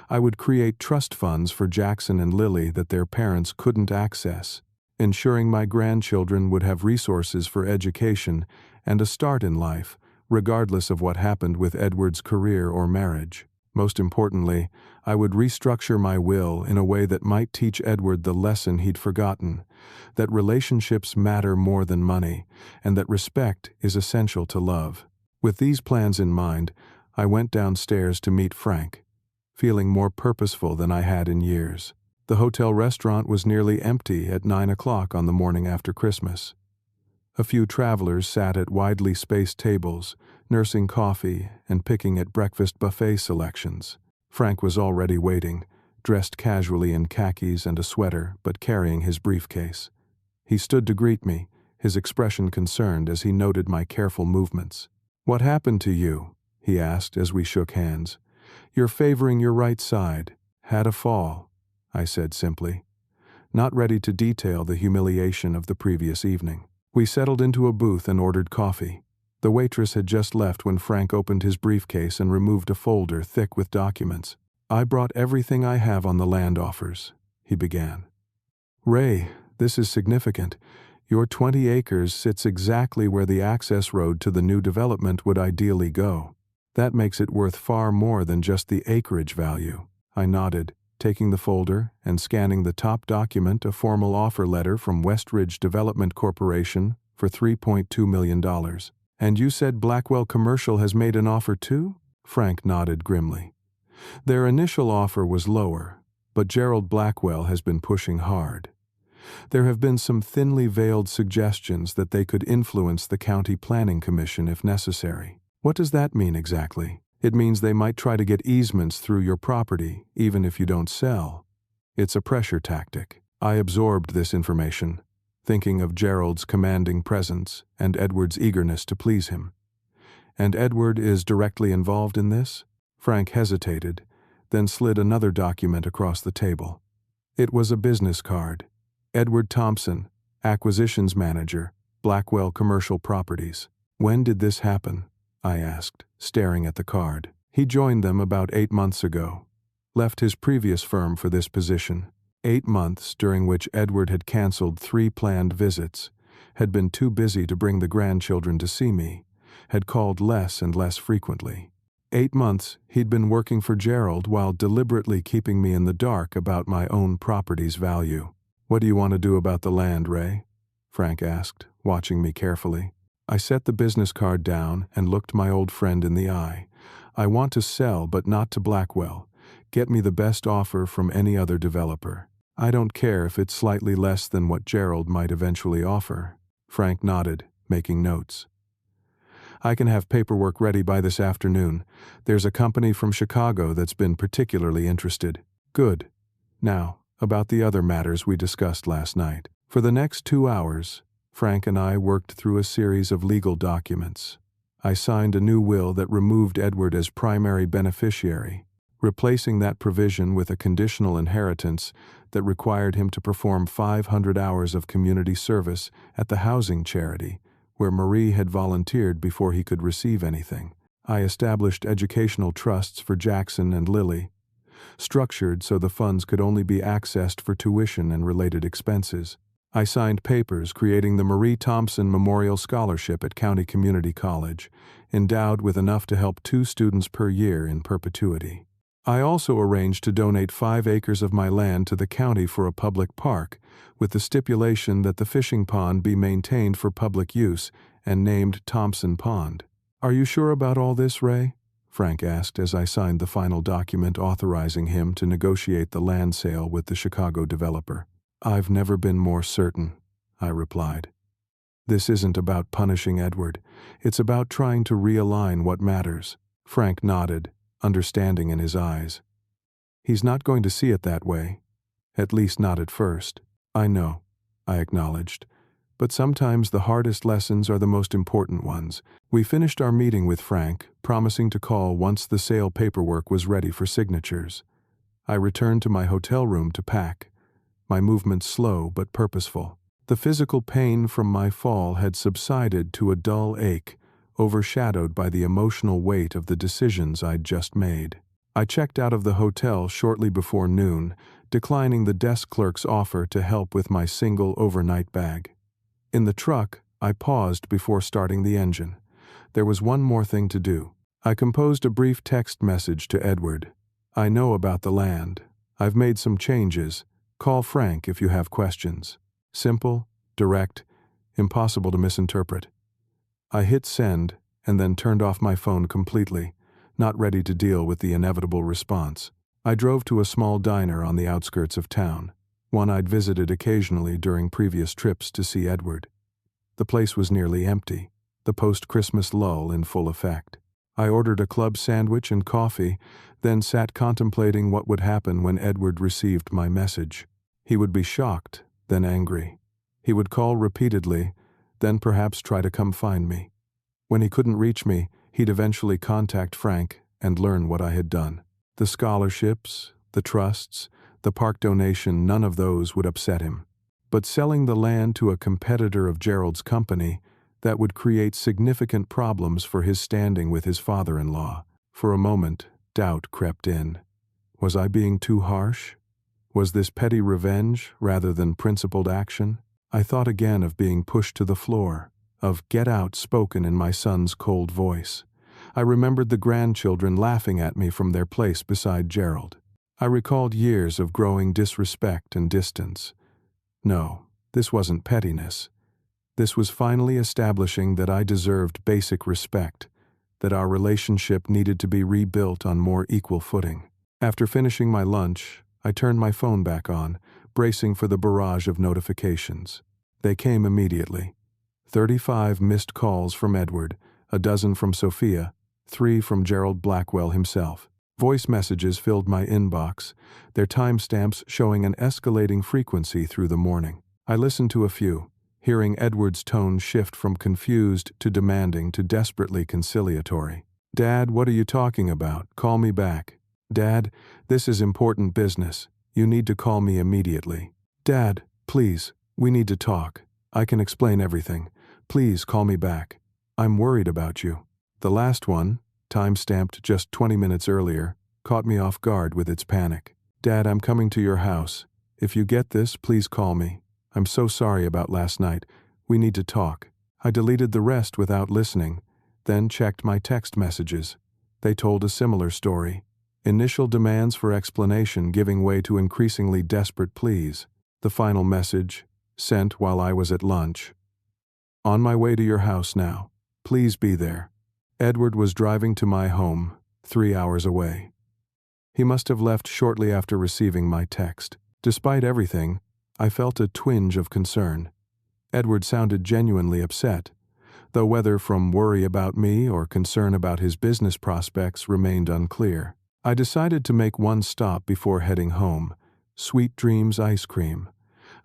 I would create trust funds for Jackson and Lily that their parents couldn't access, ensuring my grandchildren would have resources for education and a start in life, regardless of what happened with Edward's career or marriage. Most importantly, I would restructure my will in a way that might teach Edward the lesson he'd forgotten, that relationships matter more than money, and that respect is essential to love. With these plans in mind, I went downstairs to meet Frank, feeling more purposeful than I had in years. The hotel restaurant was nearly empty at 9 o'clock on the morning after Christmas. A few travelers sat at widely spaced tables, nursing coffee and picking at breakfast buffet selections. Frank was already waiting, dressed casually in khakis and a sweater, but carrying his briefcase. He stood to greet me, his expression concerned as he noted my careful movements. "What happened to you?" he asked as we shook hands. "You're favoring your right side. Had a fall," I said simply, not ready to detail the humiliation of the previous evening. We settled into a booth and ordered coffee. The waitress had just left when Frank opened his briefcase and removed a folder thick with documents. "I brought everything I have on the land offers," he began. "Ray, this is significant. Your 20 acres sits exactly where the access road to the new development would ideally go. That makes it worth far more than just the acreage value." I nodded, taking the folder and scanning the top document, a formal offer letter from Westridge Development Corporation for $3.2 million. And you said Blackwell Commercial has made an offer too? Frank nodded grimly. Their initial offer was lower, but Gerald Blackwell has been pushing hard. There have been some thinly veiled suggestions that they could influence the County Planning Commission if necessary. What does that mean exactly? It means they might try to get easements through your property, even if you don't sell. It's a pressure tactic. I absorbed this information, thinking of Gerald's commanding presence and Edward's eagerness to please him. And Edward is directly involved in this? Frank hesitated, then slid another document across the table. It was a business card. Edward Thompson, Acquisitions Manager, Blackwell Commercial Properties. When did this happen? I asked, staring at the card. He joined them about 8 months ago. Left his previous firm for this position. 8 months during which Edward had canceled 3 planned visits, had been too busy to bring the grandchildren to see me, had called less and less frequently. 8 months he'd been working for Gerald while deliberately keeping me in the dark about my own property's value. What do you want to do about the land, Ray? Frank asked, watching me carefully. I set the business card down and looked my old friend in the eye. I want to sell, but not to Blackwell. Get me the best offer from any other developer. I don't care if it's slightly less than what Gerald might eventually offer. Frank nodded, making notes. I can have paperwork ready by this afternoon. There's a company from Chicago that's been particularly interested. Good. Now, about the other matters we discussed last night. For the next 2 hours, Frank and I worked through a series of legal documents. I signed a new will that removed Edward as primary beneficiary, replacing that provision with a conditional inheritance that required him to perform 500 hours of community service at the housing charity, where Marie had volunteered before he could receive anything. I established educational trusts for Jackson and Lily, structured so the funds could only be accessed for tuition and related expenses. I signed papers creating the Ray Thompson Memorial Scholarship at County Community College, endowed with enough to help 2 students per year in perpetuity. I also arranged to donate 5 acres of my land to the county for a public park, with the stipulation that the fishing pond be maintained for public use and named Thompson Pond. Are you sure about all this, Ray? Frank asked as I signed the final document authorizing him to negotiate the land sale with the Chicago developer. I've never been more certain, I replied. This isn't about punishing Edward. It's about trying to realign what matters. Frank nodded, understanding in his eyes. He's not going to see it that way. At least not at first. I know, I acknowledged. But sometimes the hardest lessons are the most important ones. We finished our meeting with Frank, promising to call once the sale paperwork was ready for signatures. I returned to my hotel room to pack, my movements slow but purposeful. The physical pain from my fall had subsided to a dull ache, overshadowed by the emotional weight of the decisions I'd just made. I checked out of the hotel shortly before noon, declining the desk clerk's offer to help with my single overnight bag. In the truck, I paused before starting the engine. There was one more thing to do. I composed a brief text message to Edward. I know about the land. I've made some changes. Call Frank if you have questions. Simple, direct, impossible to misinterpret. I hit send and then turned off my phone completely, not ready to deal with the inevitable response. I drove to a small diner on the outskirts of town, one I'd visited occasionally during previous trips to see Edward. The place was nearly empty, the post-Christmas lull in full effect. I ordered a club sandwich and coffee, then sat contemplating what would happen when Edward received my message. He would be shocked, then angry. He would call repeatedly, then perhaps try to come find me. When he couldn't reach me, he'd eventually contact Frank and learn what I had done. The scholarships, the trusts, the park donation, none of those would upset him. But selling the land to a competitor of Gerald's company, that would create significant problems for his standing with his father-in-law. For a moment, doubt crept in. Was I being too harsh? Was this petty revenge rather than principled action? I thought again of being pushed to the floor, of "get out" spoken in my son's cold voice. I remembered the grandchildren laughing at me from their place beside Gerald. I recalled years of growing disrespect and distance. No, this wasn't pettiness. This was finally establishing that I deserved basic respect, that our relationship needed to be rebuilt on more equal footing. After finishing my lunch, I turned my phone back on, bracing for the barrage of notifications. They came immediately. 35 missed calls from Edward, a dozen from Sophia, 3 from Gerald Blackwell himself. Voice messages filled my inbox, their timestamps showing an escalating frequency through the morning. I listened to a few, hearing Edward's tone shift from confused to demanding to desperately conciliatory. "Dad, what are you talking about? Call me back." "Dad, this is important business. You need to call me immediately." "Dad, please, we need to talk. I can explain everything. Please call me back. I'm worried about you." The last one, time-stamped just 20 minutes earlier, caught me off guard with its panic. "Dad, I'm coming to your house. If you get this, please call me. I'm so sorry about last night. We need to talk." I deleted the rest without listening, then checked my text messages. They told a similar story. Initial demands for explanation giving way to increasingly desperate pleas. The final message, sent while I was at lunch. "On my way to your house now. Please be there." Edward was driving to my home, 3 hours away. He must have left shortly after receiving my text. Despite everything, I felt a twinge of concern. Edward sounded genuinely upset, though whether from worry about me or concern about his business prospects remained unclear. I decided to make one stop before heading home, Sweet Dreams Ice Cream,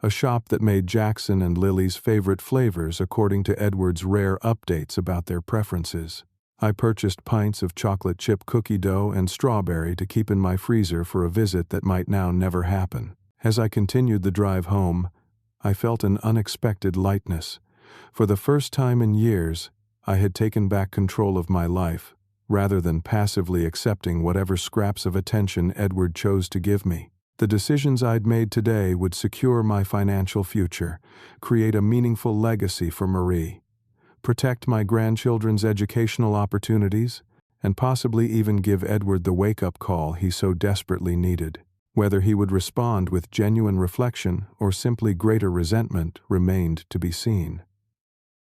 a shop that made Jackson and Lily's favorite flavors according to Edward's rare updates about their preferences. I purchased pints of chocolate chip cookie dough and strawberry to keep in my freezer for a visit that might now never happen. As I continued the drive home, I felt an unexpected lightness. For the first time in years, I had taken back control of my life, rather than passively accepting whatever scraps of attention Edward chose to give me. The decisions I'd made today would secure my financial future, create a meaningful legacy for Marie, protect my grandchildren's educational opportunities, and possibly even give Edward the wake-up call he so desperately needed. Whether he would respond with genuine reflection or simply greater resentment remained to be seen.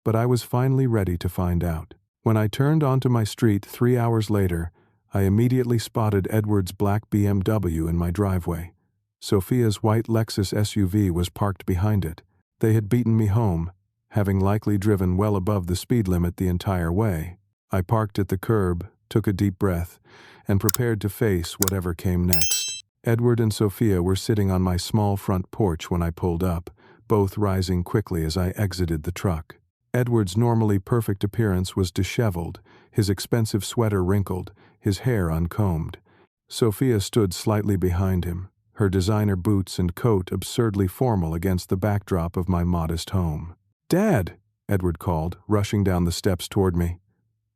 But I was finally ready to find out. When I turned onto my street 3 hours later, I immediately spotted Edward's black BMW in my driveway. Sophia's white Lexus SUV was parked behind it. They had beaten me home, having likely driven well above the speed limit the entire way. I parked at the curb, took a deep breath, and prepared to face whatever came next. Edward and Sophia were sitting on my small front porch when I pulled up, both rising quickly as I exited the truck. Edward's normally perfect appearance was disheveled, his expensive sweater wrinkled, his hair uncombed. Sophia stood slightly behind him, her designer boots and coat absurdly formal against the backdrop of my modest home. "Dad!" Edward called, rushing down the steps toward me.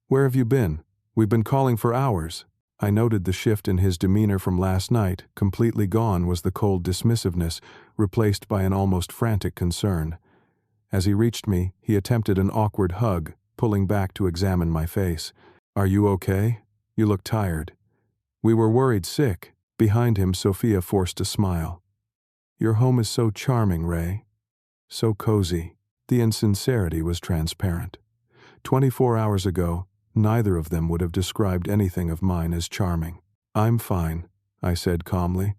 "Where have you been? We've been calling for hours." I noted the shift in his demeanor from last night. Completely gone was the cold dismissiveness, replaced by an almost frantic concern. As he reached me, he attempted an awkward hug, pulling back to examine my face. "Are you okay? You look tired." "We were worried sick." Behind him, Sophia forced a smile. "Your home is so charming, Ray. So cozy." The insincerity was transparent. 24 hours ago, neither of them would have described anything of mine as charming. "I'm fine," I said calmly.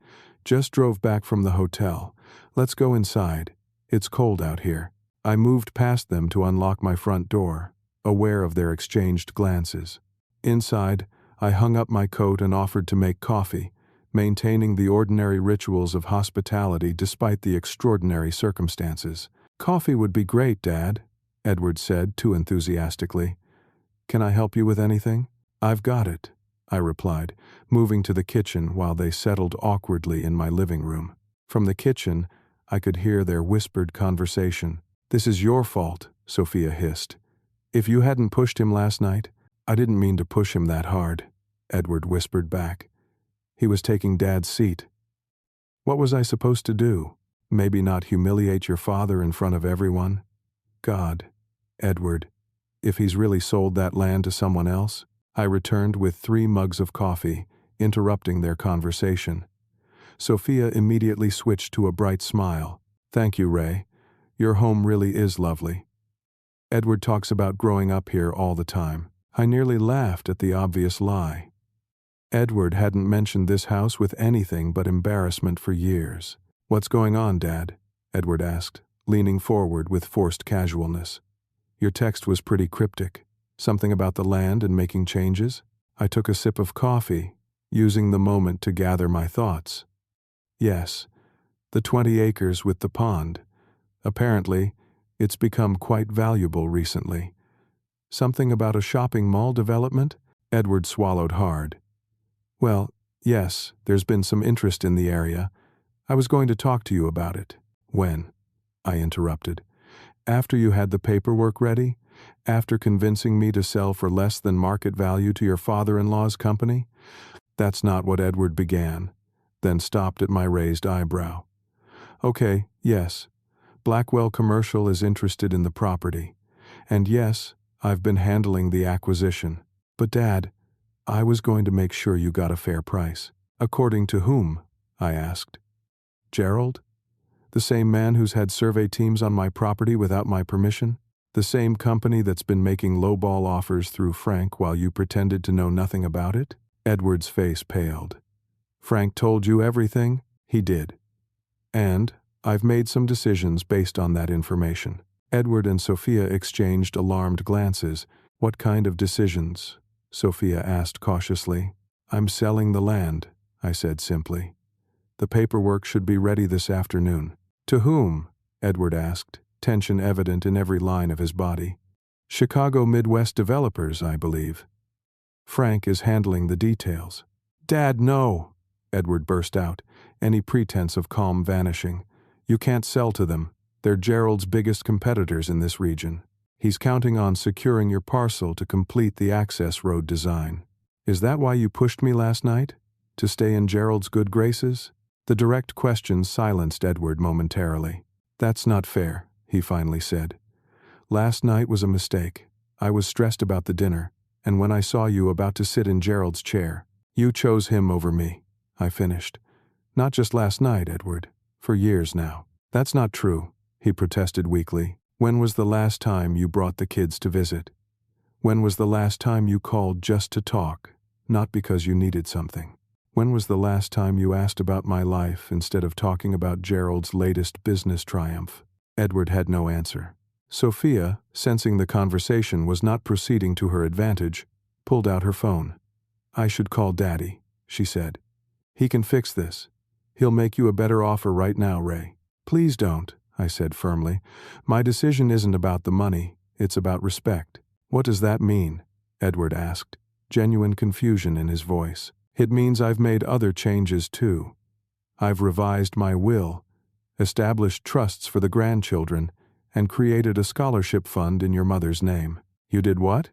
"Just drove back from the hotel. Let's go inside. It's cold out here." I moved past them to unlock my front door, aware of their exchanged glances. Inside, I hung up my coat and offered to make coffee, maintaining the ordinary rituals of hospitality despite the extraordinary circumstances. "Coffee would be great, Dad," Edward said too enthusiastically. "Can I help you with anything?" "I've got it," I replied, moving to the kitchen while they settled awkwardly in my living room. From the kitchen, I could hear their whispered conversation. "This is your fault," Sophia hissed. "If you hadn't pushed him last night—" "I didn't mean to push him that hard," Edward whispered back. "He was taking Dad's seat. What was I supposed to do? Maybe not humiliate your father in front of everyone? God, Edward, if he's really sold that land to someone else?" I returned with 3 mugs of coffee, interrupting their conversation. Sophia immediately switched to a bright smile. "Thank you, Ray. Your home really is lovely. Edward talks about growing up here all the time." I nearly laughed at the obvious lie. Edward hadn't mentioned this house with anything but embarrassment for years. "What's going on, Dad?" Edward asked, leaning forward with forced casualness. "Your text was pretty cryptic. Something about the land and making changes?" I took a sip of coffee, using the moment to gather my thoughts. "Yes, the 20 acres with the pond. Apparently, it's become quite valuable recently." "Something about a shopping mall development?" Edward swallowed hard. "Well, yes, there's been some interest in the area. I was going to talk to you about it." "When?" I interrupted. "After you had the paperwork ready? After convincing me to sell for less than market value to your father-in-law's company?" That's not what Edward began, then stopped at my raised eyebrow. "Okay, yes. Blackwell Commercial is interested in the property. And yes, I've been handling the acquisition. But Dad, I was going to make sure you got a fair price." "According to whom?" I asked. "Gerald? The same man who's had survey teams on my property without my permission? The same company that's been making lowball offers through Frank while you pretended to know nothing about it?" Edward's face paled. "Frank told you everything?" "He did. And I've made some decisions based on that information." Edward and Sophia exchanged alarmed glances. "What kind of decisions?" Sophia asked cautiously. "I'm selling the land," I said simply. "The paperwork should be ready this afternoon." "To whom?" Edward asked, tension evident in every line of his body. "Chicago Midwest Developers, I believe. Frank is handling the details." "Dad, no!" Edward burst out, any pretense of calm vanishing. "You can't sell to them. They're Gerald's biggest competitors in this region. He's counting on securing your parcel to complete the access road design." "Is that why you pushed me last night? To stay in Gerald's good graces?" The direct question silenced Edward momentarily. "That's not fair," he finally said. "Last night was a mistake. I was stressed about the dinner, and when I saw you about to sit in Gerald's chair, you chose him over me," I finished. "Not just last night, Edward. For years now." "That's not true," he protested weakly. "When was the last time you brought the kids to visit? When was the last time you called just to talk, not because you needed something? When was the last time you asked about my life instead of talking about Gerald's latest business triumph?" Edward had no answer. Sophia, sensing the conversation was not proceeding to her advantage, pulled out her phone. "I should call Daddy," she said. "He can fix this. He'll make you a better offer right now, Ray." "Please don't," I said firmly. "My decision isn't about the money, it's about respect." "What does that mean?" Edward asked, genuine confusion in his voice. "It means I've made other changes too. I've revised my will, established trusts for the grandchildren, and created a scholarship fund in your mother's name." "You did what?"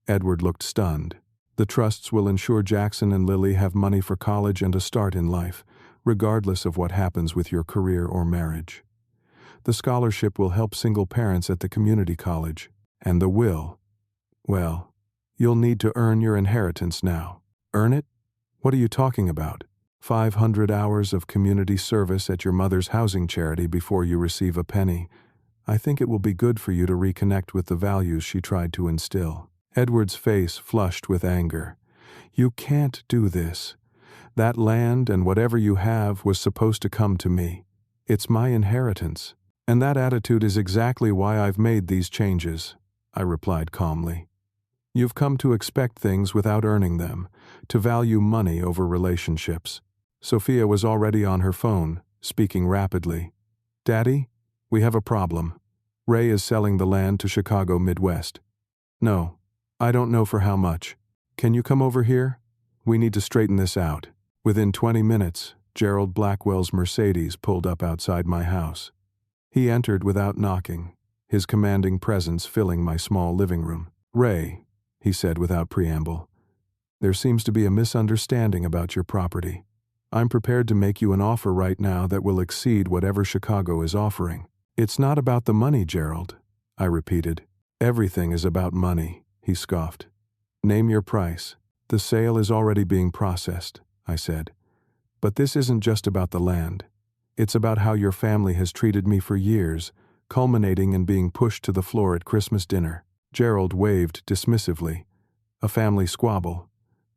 Edward looked stunned. "The trusts will ensure Jackson and Lily have money for college and a start in life, regardless of what happens with your career or marriage. The scholarship will help single parents at the community college. And the will, well, you'll need to earn your inheritance now." "Earn it? What are you talking about?" 500 hours of community service at your mother's housing charity before you receive a penny. I think it will be good for you to reconnect with the values she tried to instill." Edward's face flushed with anger. "You can't do this. That land and whatever you have was supposed to come to me. It's my inheritance. And that attitude is exactly why I've made these changes," I replied calmly. "You've come to expect things without earning them, to value money over relationships." Sophia was already on her phone, speaking rapidly. "Daddy, we have a problem. Ray is selling the land to Chicago Midwest." "No, I don't know for how much. Can you come over here? We need to straighten this out." Within 20 minutes, Gerald Blackwell's Mercedes pulled up outside my house. He entered without knocking, his commanding presence filling my small living room. "Ray," he said without preamble, "there seems to be a misunderstanding about your property. I'm prepared to make you an offer right now that will exceed whatever Chicago is offering." "It's not about the money, Gerald," I repeated. "Everything is about money," he scoffed. "Name your price." "The sale is already being processed," I said. But this isn't just about the land. It's about how your family has treated me for years, culminating in being pushed to the floor at Christmas dinner." Gerald waved dismissively. "A family squabble.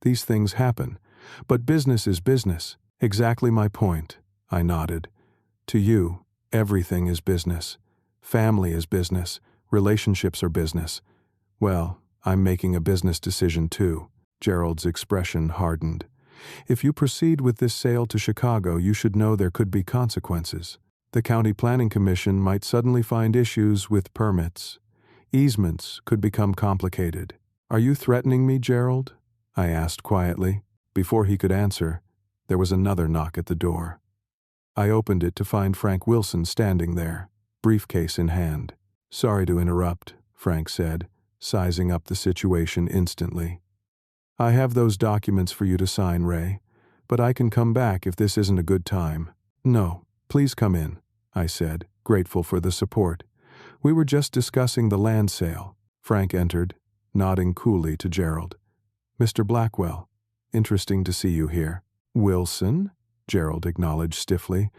These things happen. But business is business." "Exactly my point," I nodded. "To you, everything is business. Family is business. Relationships are business. Well, I'm making a business decision too." Gerald's expression hardened. "If you proceed with this sale to Chicago, you should know there could be consequences. The County Planning Commission might suddenly find issues with permits. Easements could become complicated." "Are you threatening me, Gerald?" I asked quietly. Before he could answer, there was another knock at the door. I opened it to find Frank Wilson standing there, briefcase in hand. "Sorry to interrupt," Frank said, sizing up the situation instantly. "I have those documents for you to sign, Ray, but I can come back if this isn't a good time." "No, please come in," I said, grateful for the support. "We were just discussing the land sale." Frank entered, nodding coolly to Gerald. "Mr. Blackwell, interesting to see you here." "Wilson?" Gerald acknowledged stiffly.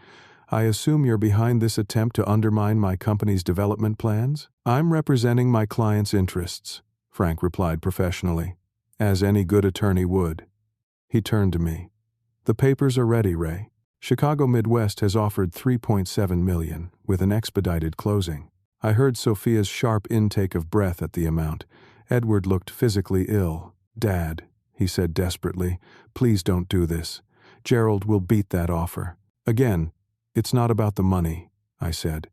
"I assume you're behind this attempt to undermine my company's development plans?" "I'm representing my client's interests," Frank replied professionally, as any good attorney would. He turned to me. "The papers are ready, Ray. Chicago Midwest has offered $3.7 million, with an expedited closing." I heard Sophia's sharp intake of breath at the amount. Edward looked physically ill. "Dad," he said desperately, "please don't do this. Gerald will beat that offer." "Again, it's not about the money," I said.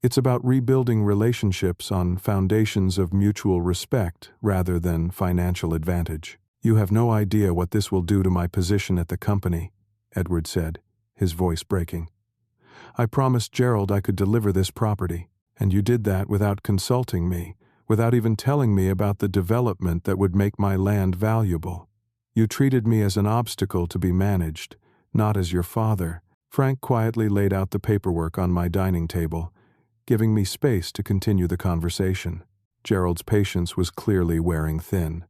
"It's about rebuilding relationships on foundations of mutual respect rather than financial advantage." "You have no idea what this will do to my position at the company," Edward said, his voice breaking. "I promised Gerald I could deliver this property, and you did that without consulting me, without even telling me about the development that would make my land valuable. You treated me as an obstacle to be managed, not as your father." Frank quietly laid out the paperwork on my dining table, giving me space to continue the conversation. Gerald's patience was clearly wearing thin.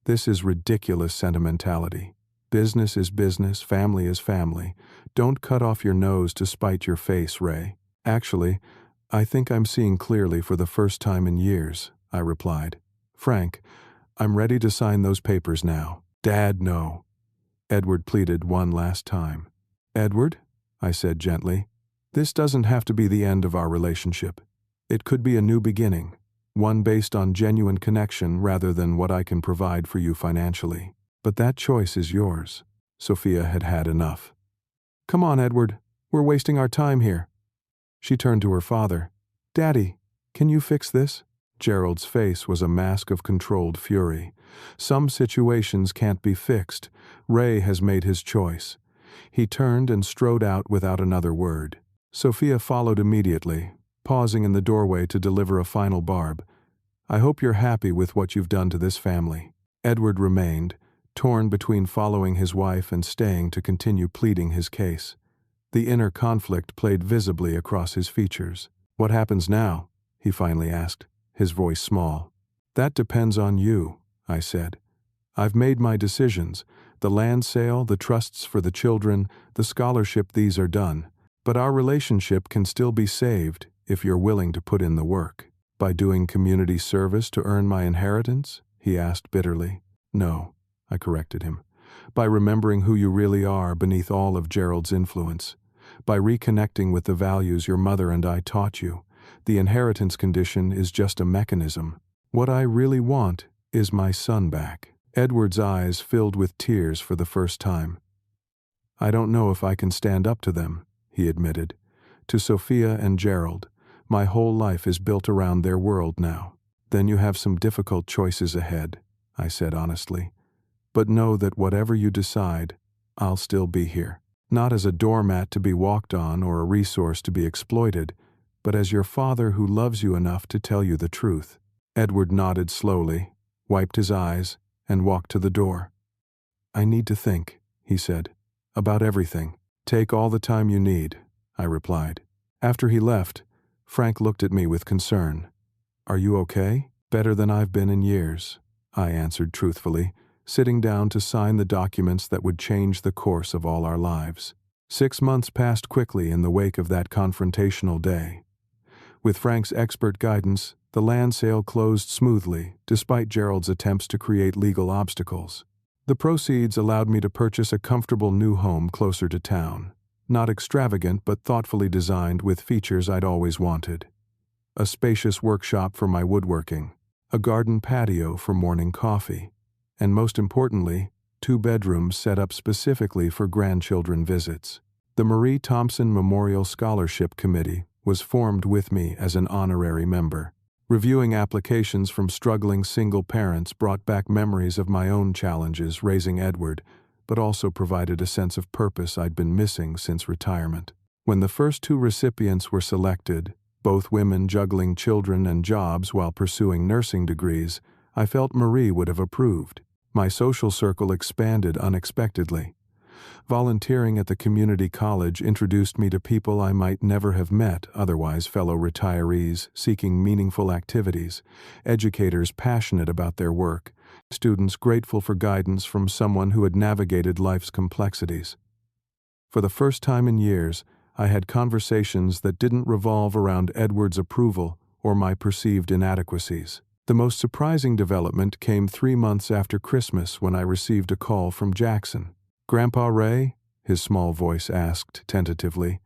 "This is ridiculous sentimentality. Business is business, family is family. Don't cut off your nose to spite your face, Ray." "Actually, I think I'm seeing clearly for the first time in years," I replied. "Frank, I'm ready to sign those papers now." "Dad, no," Edward pleaded one last time. "Edward," I said gently, "this doesn't have to be the end of our relationship. It could be a new beginning, one based on genuine connection rather than what I can provide for you financially. But that choice is yours." Sophia had had enough. "Come on, Edward, we're wasting our time here." She turned to her father. "Daddy, can you fix this?" Gerald's face was a mask of controlled fury. Some situations can't be fixed. Ray has made his choice. He turned and strode out without another word. Sophia followed immediately, pausing in the doorway to deliver a final barb. "I hope you're happy with what you've done to this family." Edward remained, torn between following his wife and staying to continue pleading his case. The inner conflict played visibly across his features. "What happens now?" he finally asked, his voice small. "That depends on you," I said. "I've made my decisions. The land sale, the trusts for the children, the scholarship, these are done. But our relationship can still be saved if you're willing to put in the work." "By doing community service to earn my inheritance?" he asked bitterly. "No," I corrected him. "By remembering who you really are beneath all of Gerald's influence. By reconnecting with the values your mother and I taught you. The inheritance condition is just a mechanism. What I really want is my son back." Edward's eyes filled with tears for the first time. "I don't know if I can stand up to them," he admitted. "To Sophia and Gerald. My whole life is built around their world now." "Then you have some difficult choices ahead," I said honestly. "But know that whatever you decide, I'll still be here. Not as a doormat to be walked on or a resource to be exploited, but as your father who loves you enough to tell you the truth." Edward nodded slowly, wiped his eyes, and walked to the door. "I need to think," he said, "about everything." "Take all the time you need," I replied. After he left, Frank looked at me with concern. "Are you okay?" "Better than I've been in years," I answered truthfully, sitting down to sign the documents that would change the course of all our lives. 6 months passed quickly in the wake of that confrontational day. With Frank's expert guidance, the land sale closed smoothly, despite Gerald's attempts to create legal obstacles. The proceeds allowed me to purchase a comfortable new home closer to town. Not extravagant, but thoughtfully designed with features I'd always wanted. A spacious workshop for my woodworking, a garden patio for morning coffee, and most importantly, 2 bedrooms set up specifically for grandchildren visits. The Ray Thompson Memorial Scholarship Committee was formed with me as an honorary member. Reviewing applications from struggling single parents brought back memories of my own challenges raising Edward, but also provided a sense of purpose I'd been missing since retirement. When the first 2 recipients were selected, both women juggling children and jobs while pursuing nursing degrees, I felt Marie would have approved. My social circle expanded unexpectedly. Volunteering at the community college introduced me to people I might never have met otherwise, fellow retirees seeking meaningful activities, educators passionate about their work, students grateful for guidance from someone who had navigated life's complexities. For the first time in years, I had conversations that didn't revolve around Edward's approval or my perceived inadequacies. The most surprising development came 3 months after Christmas when I received a call from Jackson. "Grandpa Ray," his small voice asked tentatively,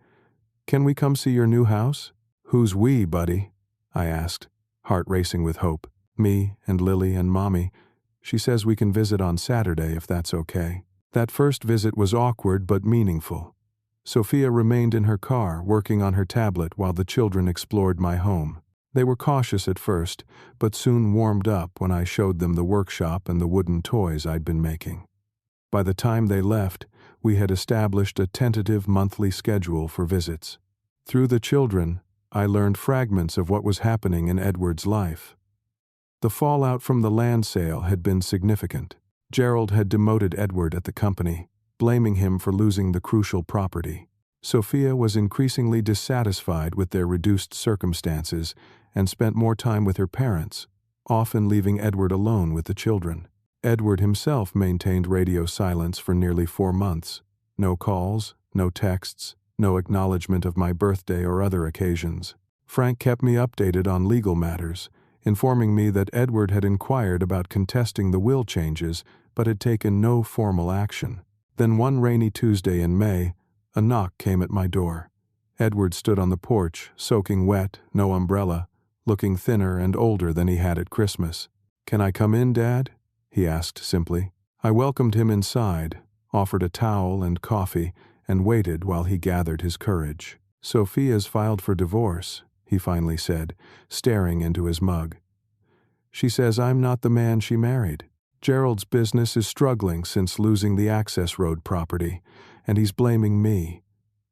"can we come see your new house?" "Who's we, buddy?" I asked, heart racing with hope. "Me and Lily and Mommy. She says we can visit on Saturday if that's okay." That first visit was awkward but meaningful. Sophia remained in her car, working on her tablet while the children explored my home. They were cautious at first, but soon warmed up when I showed them the workshop and the wooden toys I'd been making. By the time they left, we had established a tentative monthly schedule for visits. Through the children, I learned fragments of what was happening in Edward's life. The fallout from the land sale had been significant. Gerald had demoted Edward at the company, blaming him for losing the crucial property. Sophia was increasingly dissatisfied with their reduced circumstances and spent more time with her parents, often leaving Edward alone with the children. Edward himself maintained radio silence for nearly 4 months. No calls, no texts, no acknowledgement of my birthday or other occasions. Frank kept me updated on legal matters, informing me that Edward had inquired about contesting the will changes but had taken no formal action. Then one rainy Tuesday in May, a knock came at my door. Edward stood on the porch, soaking wet, no umbrella, looking thinner and older than he had at Christmas. "Can I come in, Dad?" he asked simply. I welcomed him inside, offered a towel and coffee, and waited while he gathered his courage. "Sophia's filed for divorce," he finally said, staring into his mug. "She says I'm not the man she married. Gerald's business is struggling since losing the access road property, and he's blaming me.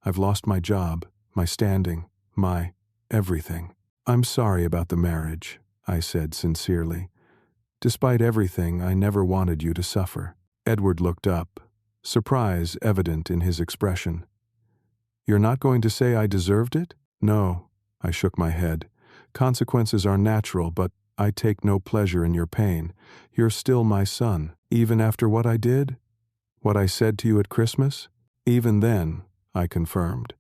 I've lost my job, my standing, my everything. I'm sorry about the marriage," I said sincerely. "Despite everything, I never wanted you to suffer." Edward looked up, surprise evident in his expression. "You're not going to say I deserved it?" "No," I shook my head. "Consequences are natural, but I take no pleasure in your pain. You're still my son, even after what I did? What I said to you at Christmas?" "Even then," I confirmed.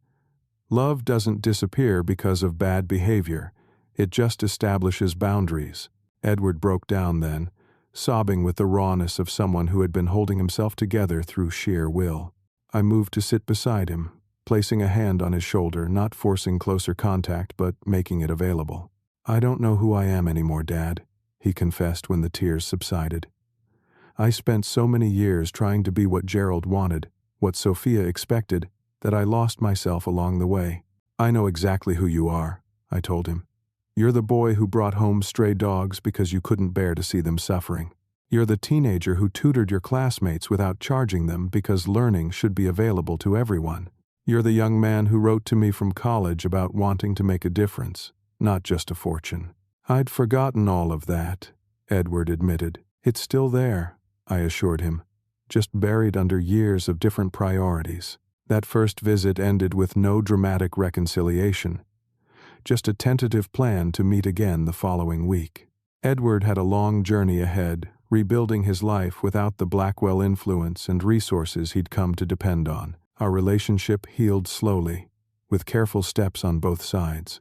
"Love doesn't disappear because of bad behavior. It just establishes boundaries." Edward broke down then, sobbing with the rawness of someone who had been holding himself together through sheer will. I moved to sit beside him, placing a hand on his shoulder, not forcing closer contact but making it available. "I don't know who I am anymore, Dad," he confessed when the tears subsided. "I spent so many years trying to be what Gerald wanted, what Sophia expected, that I lost myself along the way." "I know exactly who you are," I told him. "You're the boy who brought home stray dogs because you couldn't bear to see them suffering. You're the teenager who tutored your classmates without charging them because learning should be available to everyone. You're the young man who wrote to me from college about wanting to make a difference, not just a fortune." "I'd forgotten all of that," Edward admitted. "It's still there," I assured him, "just buried under years of different priorities." That first visit ended with no dramatic reconciliation, just a tentative plan to meet again the following week. Edward had a long journey ahead, rebuilding his life without the Blackwell influence and resources he'd come to depend on. Our relationship healed slowly, with careful steps on both sides.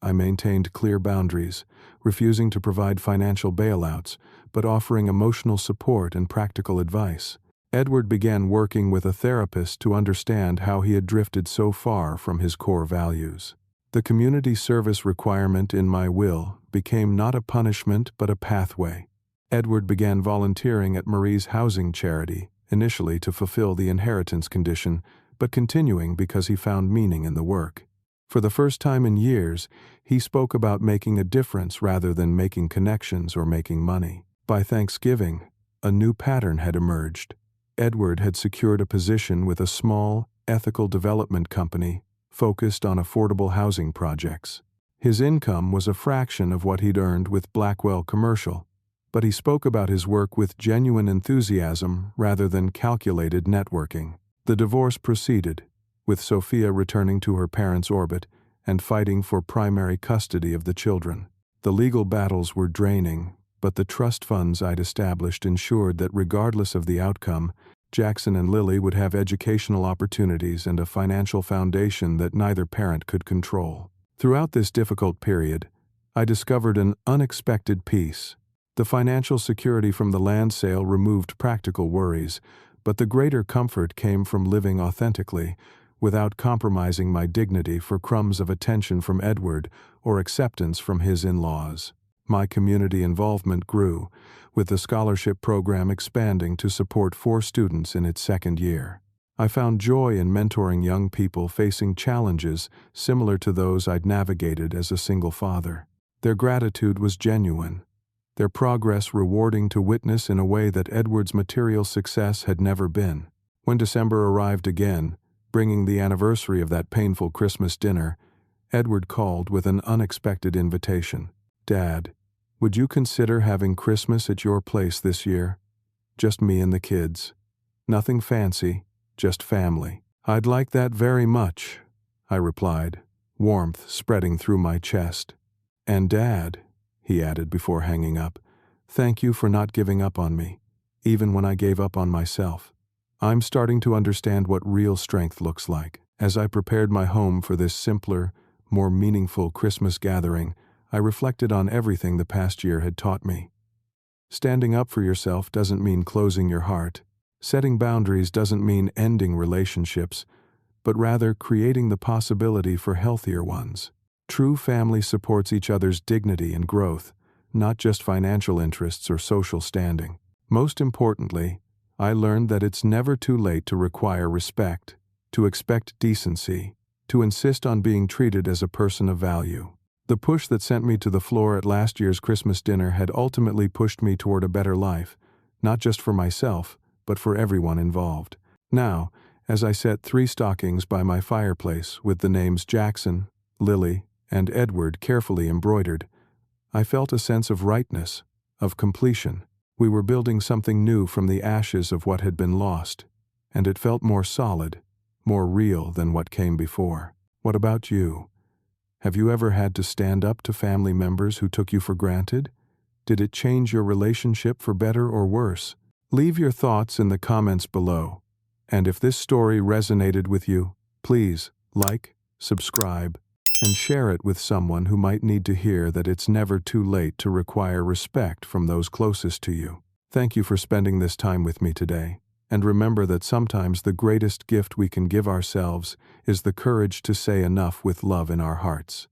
I maintained clear boundaries, refusing to provide financial bailouts, but offering emotional support and practical advice. Edward began working with a therapist to understand how he had drifted so far from his core values. The community service requirement in my will became not a punishment but a pathway. Edward began volunteering at Marie's housing charity, initially to fulfill the inheritance condition, but continuing because he found meaning in the work. For the first time in years, he spoke about making a difference rather than making connections or making money. By Thanksgiving, a new pattern had emerged. Edward had secured a position with a small, ethical development company focused on affordable housing projects. His income was a fraction of what he'd earned with Blackwell Commercial, but he spoke about his work with genuine enthusiasm rather than calculated networking. The divorce proceeded, with Sophia returning to her parents' orbit and fighting for primary custody of the children. The legal battles were draining, but the trust funds I'd established ensured that regardless of the outcome, Jackson and Lily would have educational opportunities and a financial foundation that neither parent could control. Throughout this difficult period, I discovered an unexpected peace. The financial security from the land sale removed practical worries, but the greater comfort came from living authentically, without compromising my dignity for crumbs of attention from Edward or acceptance from his in-laws. My community involvement grew, with the scholarship program expanding to support 4 students in its second year. I found joy in mentoring young people facing challenges similar to those I'd navigated as a single father. Their gratitude was genuine, their progress rewarding to witness in a way that Edward's material success had never been. When December arrived again, bringing the anniversary of that painful Christmas dinner, Edward called with an unexpected invitation. "Dad, would you consider having Christmas at your place this year? Just me and the kids. Nothing fancy, just family." "I'd like that very much," I replied, warmth spreading through my chest. "And Dad," he added before hanging up, "thank you for not giving up on me, even when I gave up on myself. I'm starting to understand what real strength looks like." As I prepared my home for this simpler, more meaningful Christmas gathering, I reflected on everything the past year had taught me. Standing up for yourself doesn't mean closing your heart. Setting boundaries doesn't mean ending relationships, but rather creating the possibility for healthier ones. True family supports each other's dignity and growth, not just financial interests or social standing. Most importantly, I learned that it's never too late to require respect, to expect decency, to insist on being treated as a person of value. The push that sent me to the floor at last year's Christmas dinner had ultimately pushed me toward a better life, not just for myself, but for everyone involved. Now, as I set 3 stockings by my fireplace with the names Jackson, Lily, and Edward carefully embroidered, I felt a sense of rightness, of completion. We were building something new from the ashes of what had been lost, and it felt more solid, more real than what came before. What about you? Have you ever had to stand up to family members who took you for granted? Did it change your relationship for better or worse? Leave your thoughts in the comments below. And if this story resonated with you, please like, subscribe, and share it with someone who might need to hear that it's never too late to require respect from those closest to you. Thank you for spending this time with me today, and remember that sometimes the greatest gift we can give ourselves is the courage to say enough with love in our hearts.